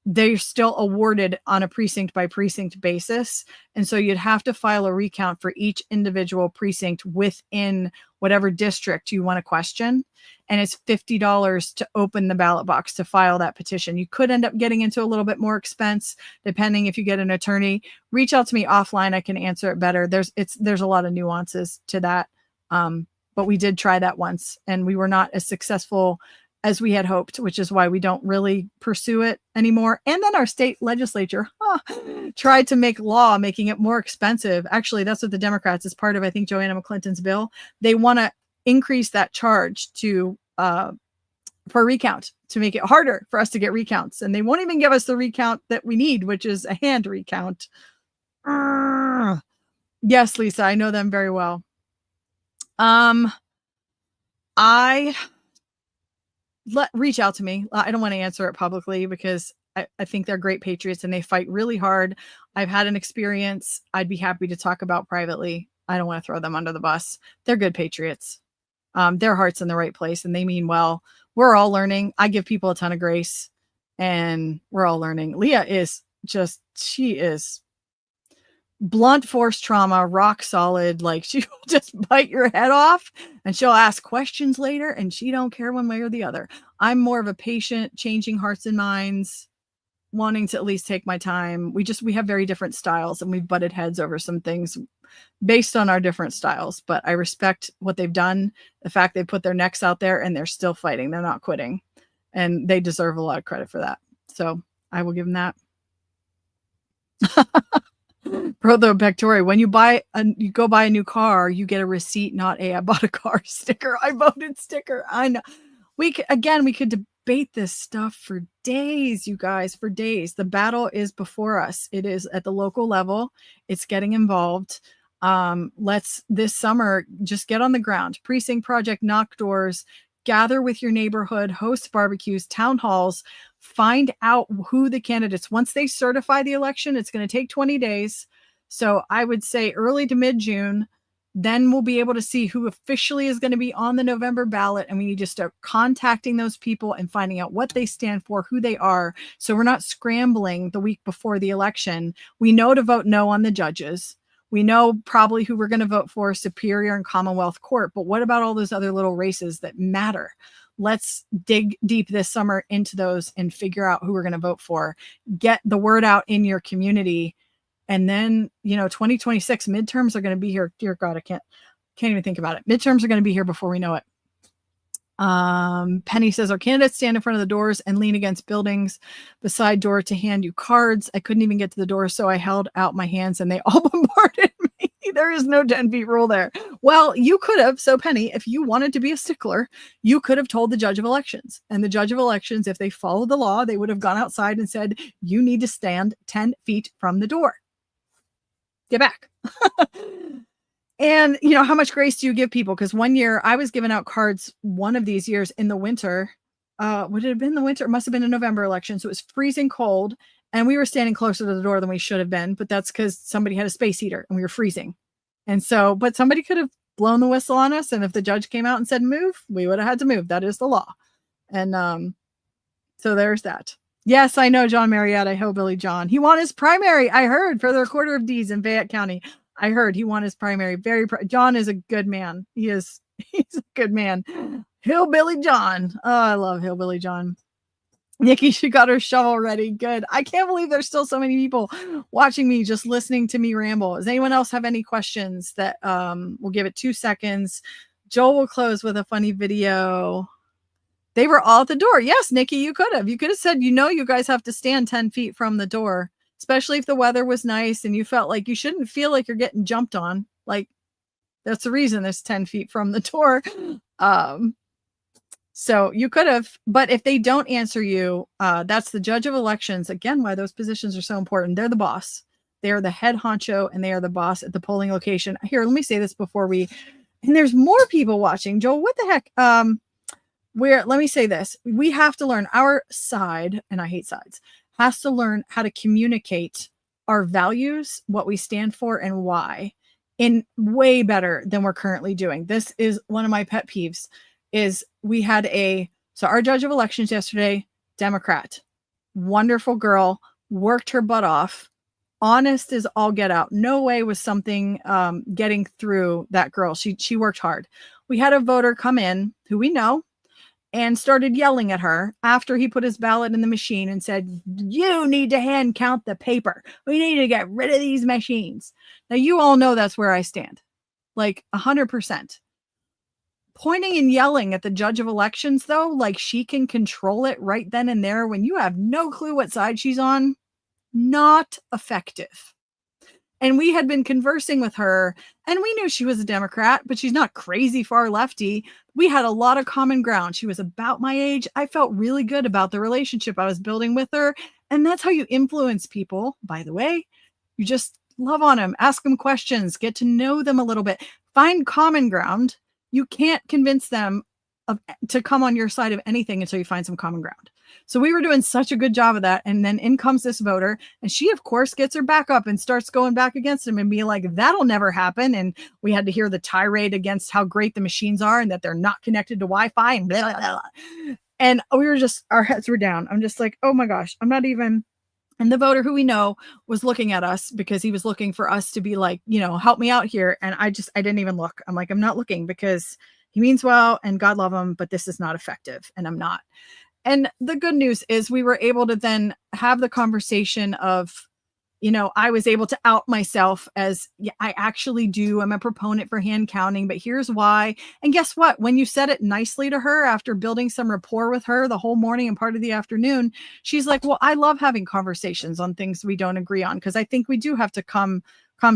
they're still awarded on a precinct by precinct basis. And so you'd have to file a recount for each individual precinct within whatever district you want to question. And it's $50 to open the ballot box to file that petition. You could end up getting into a little bit more expense depending if you get an attorney. Reach out to me offline. I can answer it better. There's a lot of nuances to that. But we did try that once and we were not as successful as we had hoped, which is why we don't really pursue it anymore. And then our state legislature tried to make law, making it more expensive. Actually, that's what the Democrats, as part of, I think, Joanna McClinton's bill, they want to increase that charge to for recount to make it harder for us to get recounts. And they won't even give us the recount that we need, which is a hand recount. Yes, Lisa, I know them very well. Reach out to me. I don't want to answer it publicly because I think they're great patriots and they fight really hard. I've had an experience I'd be happy to talk about privately. I don't want to throw them under the bus. They're good patriots. Their heart's in the right place and they mean well. We're all learning. I give people a ton of grace and we're all learning. Leah is she is blunt force trauma, rock solid. Like she'll just bite your head off and she'll ask questions later and she don't care one way or the other. I'm more of a patient, changing hearts and minds, wanting to at least take my time. We have very different styles and we've butted heads over some things based on our different styles, but I respect what they've done. The fact they put their necks out there and they're still fighting. They're not quitting and they deserve a lot of credit for that. So I will give them that. Brother Victoria, when you go buy a new car, you get a receipt, not I bought a car sticker. I voted sticker. I know. We could debate this stuff for days, you guys, for days. The battle is before us. It is at the local level. It's getting involved. Let's this summer just get on the ground. Precinct project, knock doors, gather with your neighborhood, host barbecues, town halls, find out who the candidates. Once they certify the election, it's going to take 20 days. So I would say early to mid-June, then we'll be able to see who officially is going to be on the November ballot. And we need to start contacting those people and finding out what they stand for, who they are. So we're not scrambling the week before the election. We know to vote no on the judges. We know probably who we're going to vote for, Superior and Commonwealth Court. But what about all those other little races that matter? Let's dig deep this summer into those and figure out who we're going to vote for. Get the word out in your community. And then, 2026 midterms are going to be here. Dear God, I can't even think about it. Midterms are going to be here before we know it. Penny says, our candidates stand in front of the doors and lean against buildings beside door to hand you cards. I couldn't even get to the door, so I held out my hands and they all bombarded me. There is no 10 feet rule there. Well, you could have. So Penny, if you wanted to be a stickler, you could have told the judge of elections. And the judge of elections, if they followed the law, they would have gone outside and said, you need to stand 10 feet from the door. Get back. And, how much grace do you give people? Because one year I was giving out cards one of these years in the winter. Would it have been the winter? It must have been a November election. So it was freezing cold and we were standing closer to the door than we should have been. But that's because somebody had a space heater and we were freezing. And so, but somebody could have blown the whistle on us. And if the judge came out and said move, we would have had to move. That is the law. And so there's that. Yes, I know John Marietta, Hillbilly John. He won his primary, I heard, for the Recorder of Deeds in Fayette County. I heard he won his primary. John is a good man. He's a good man. Hillbilly John. Oh, I love Hillbilly John. Nikki, she got her shovel ready. Good. I can't believe there's still so many people watching me, just listening to me ramble. Does anyone else have any questions that we'll give it 2 seconds. Joel will close with a funny video. They were all at the door. Yes, Nikki, you could have said, you guys have to stand 10 feet from the door, especially if the weather was nice and you felt like you shouldn't feel like you're getting jumped on. Like that's the reason it's 10 feet from the door. So you could have, but if they don't answer you, that's the judge of elections. Again, why those positions are so important. They're the boss. They are the head honcho and they are the boss at the polling location. Here, let me say this before and there's more people watching. Joel, what the heck? Let me say this. We have to learn our side, and I hate sides, has to learn how to communicate our values, what we stand for and why in way better than we're currently doing. This is one of my pet peeves is we had so our judge of elections yesterday, Democrat. wonderful girl, worked her butt off, honest as all get out. No way was something getting through that girl. She worked hard. We had a voter come in who we know and started yelling at her after he put his ballot in the machine and said, "You need to hand count the paper. We need to get rid of these machines." Now, you all know that's where I stand, like 100%. Pointing and yelling at the judge of elections, though, like she can control it right then and there when you have no clue what side she's on, not effective. And we had been conversing with her, and we knew she was a Democrat, but she's not crazy far lefty. We had a lot of common ground. She was about my age. I felt really good about the relationship I was building with her. And that's how you influence people, by the way. You just love on them, ask them questions, get to know them a little bit, find common ground. You can't convince them to come on your side of anything until you find some common ground. So we were doing such a good job of that. And then in comes this voter, and she, of course, gets her back up and starts going back against him and be like, that'll never happen. And we had to hear the tirade against how great the machines are and that they're not connected to Wi-Fi and blah, blah, blah. And we were just, our heads were down. I'm just like, oh my gosh, I'm not even. And the voter, who we know, was looking at us because he was looking for us to be like, help me out here. And I didn't even look. I'm like, I'm not looking because he means well and God love him, but this is not effective. And I'm not. And the good news is we were able to then have the conversation of, I was able to out myself as, yeah, I actually do. I'm a proponent for hand counting, but here's why. And guess what? When you said it nicely to her after building some rapport with her the whole morning and part of the afternoon, she's like, well, I love having conversations on things we don't agree on, because I think we do have to come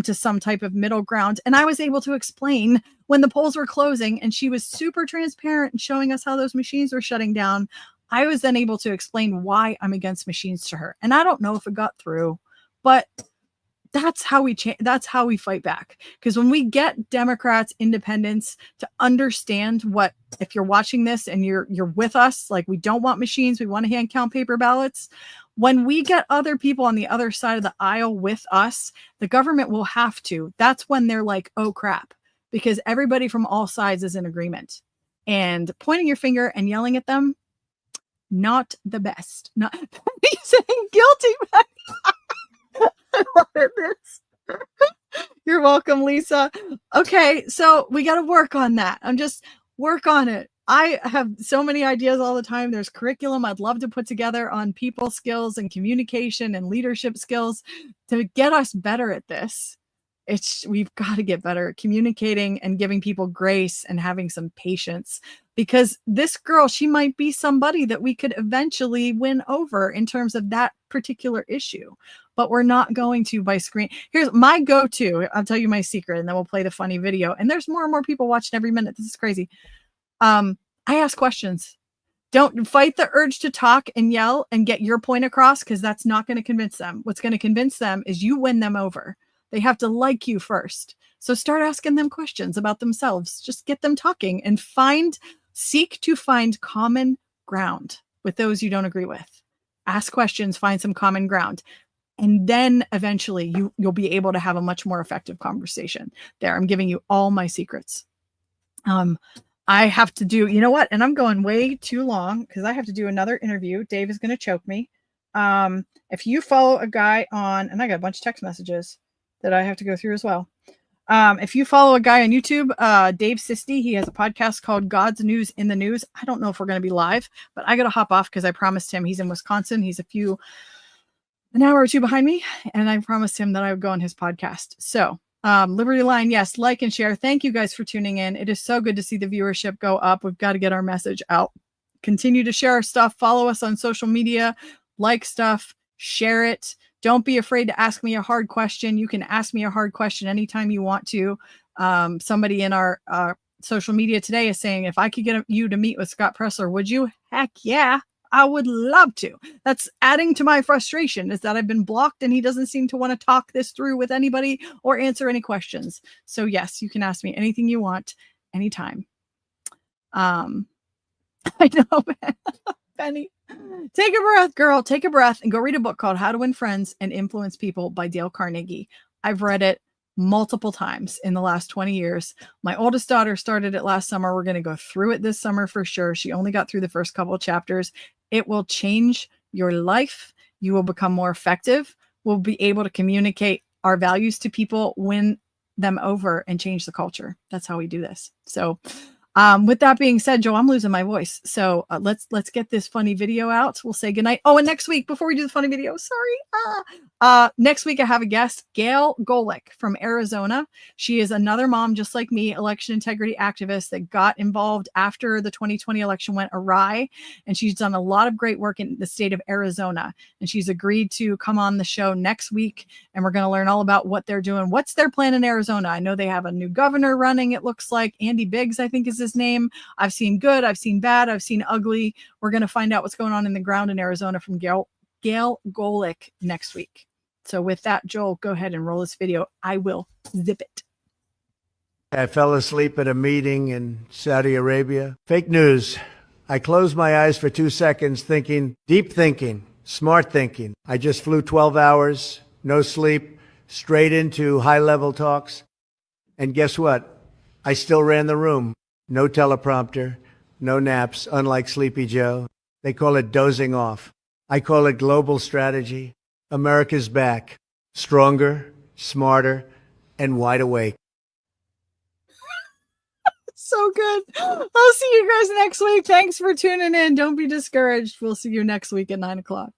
to some type of middle ground. And I was able to explain when the polls were closing, and she was super transparent and showing us how those machines were shutting down. I was then able to explain why I'm against machines to her. And I don't know if it got through, but that's how we that's how we fight back. Because when we get Democrats, independents to understand what, if you're watching this and you're with us, like, we don't want machines, we want to hand count paper ballots. When we get other people on the other side of the aisle with us, the government will have to. That's when they're like, oh crap, because everybody from all sides is in agreement. And pointing your finger and yelling at them, not the best. Not Penny saying guilty. I love it. You're welcome, Lisa. Okay, so we got to work on that. Work on it. I have so many ideas all the time. There's curriculum I'd love to put together on people skills and communication and leadership skills to get us better at this. We've got to get better at communicating and giving people grace and having some patience, because this girl, she might be somebody that we could eventually win over in terms of that particular issue, but we're not going to by screen. Here's my go-to. I'll tell you my secret, and then we'll play the funny video. And there's more and more people watching every minute. This is crazy. I ask questions. Don't fight the urge to talk and yell and get your point across, because that's not going to convince them. What's going to convince them is you win them over. They have to like you first. So start asking them questions about themselves. Just get them talking and seek to find common ground with those you don't agree with. Ask questions, find some common ground. And then eventually you'll be able to have a much more effective conversation. There, I'm giving you all my secrets. I have to do, you know what? And I'm going way too long because I have to do another interview. Dave is going to choke me. If you follow a guy on, and I got a bunch of text messages that I have to go through as well. If you follow a guy on YouTube, Dave Sisti, he has a podcast called God's News in the News. I don't know if we're going to be live, but I got to hop off because I promised him, he's in Wisconsin. He's an hour or two behind me. And I promised him that I would go on his podcast. So Liberty Line, yes, like and share. Thank you guys for tuning in. It is so good to see the viewership go up. We've got to get our message out. Continue to share our stuff. Follow us on social media. Like stuff. Share it. Don't be afraid to ask me a hard question. You can ask me a hard question anytime you want to. Somebody in our social media today is saying, if I could get you to meet with Scott Presler, would you? Heck yeah, I would love to. That's adding to my frustration, is that I've been blocked and he doesn't seem to want to talk this through with anybody or answer any questions. So yes, you can ask me anything you want, anytime. I know, Penny. Take a breath, girl. Take a breath and go read a book called How to Win Friends and Influence People by Dale Carnegie. I've read it multiple times in the last 20 years. My oldest daughter started it last summer. We're going to go through it this summer for sure. She only got through the first couple of chapters. It will change your life. You will become more effective. We'll be able to communicate our values to people, win them over, and change the culture. That's how we do this. So with that being said, Joe, I'm losing my voice. So let's get this funny video out. We'll say goodnight. Oh, and next week, before we do the funny video, sorry. Next week, I have a guest, Gail Golick from Arizona. She is another mom, just like me, election integrity activist that got involved after the 2020 election went awry. And she's done a lot of great work in the state of Arizona. And she's agreed to come on the show next week. And we're going to learn all about what they're doing. What's their plan in Arizona? I know they have a new governor running, it looks like. Andy Biggs, I think, is his name. I've seen good, I've seen bad, I've seen ugly. We're going to find out what's going on in the ground in Arizona from Gail Golick next week. So with that, Joel, go ahead and roll this video. I will zip it. I fell asleep at a meeting in Saudi Arabia. Fake news. I closed my eyes for 2 seconds thinking, deep thinking, smart thinking. I just flew 12 hours, no sleep, straight into high-level talks. And guess what? I still ran the room. No teleprompter, no naps, unlike Sleepy Joe. They call it dozing off. I call it global strategy. America's back. Stronger, smarter, and wide awake. So good. I'll see you guys next week. Thanks for tuning in. Don't be discouraged. We'll see you next week at 9 o'clock.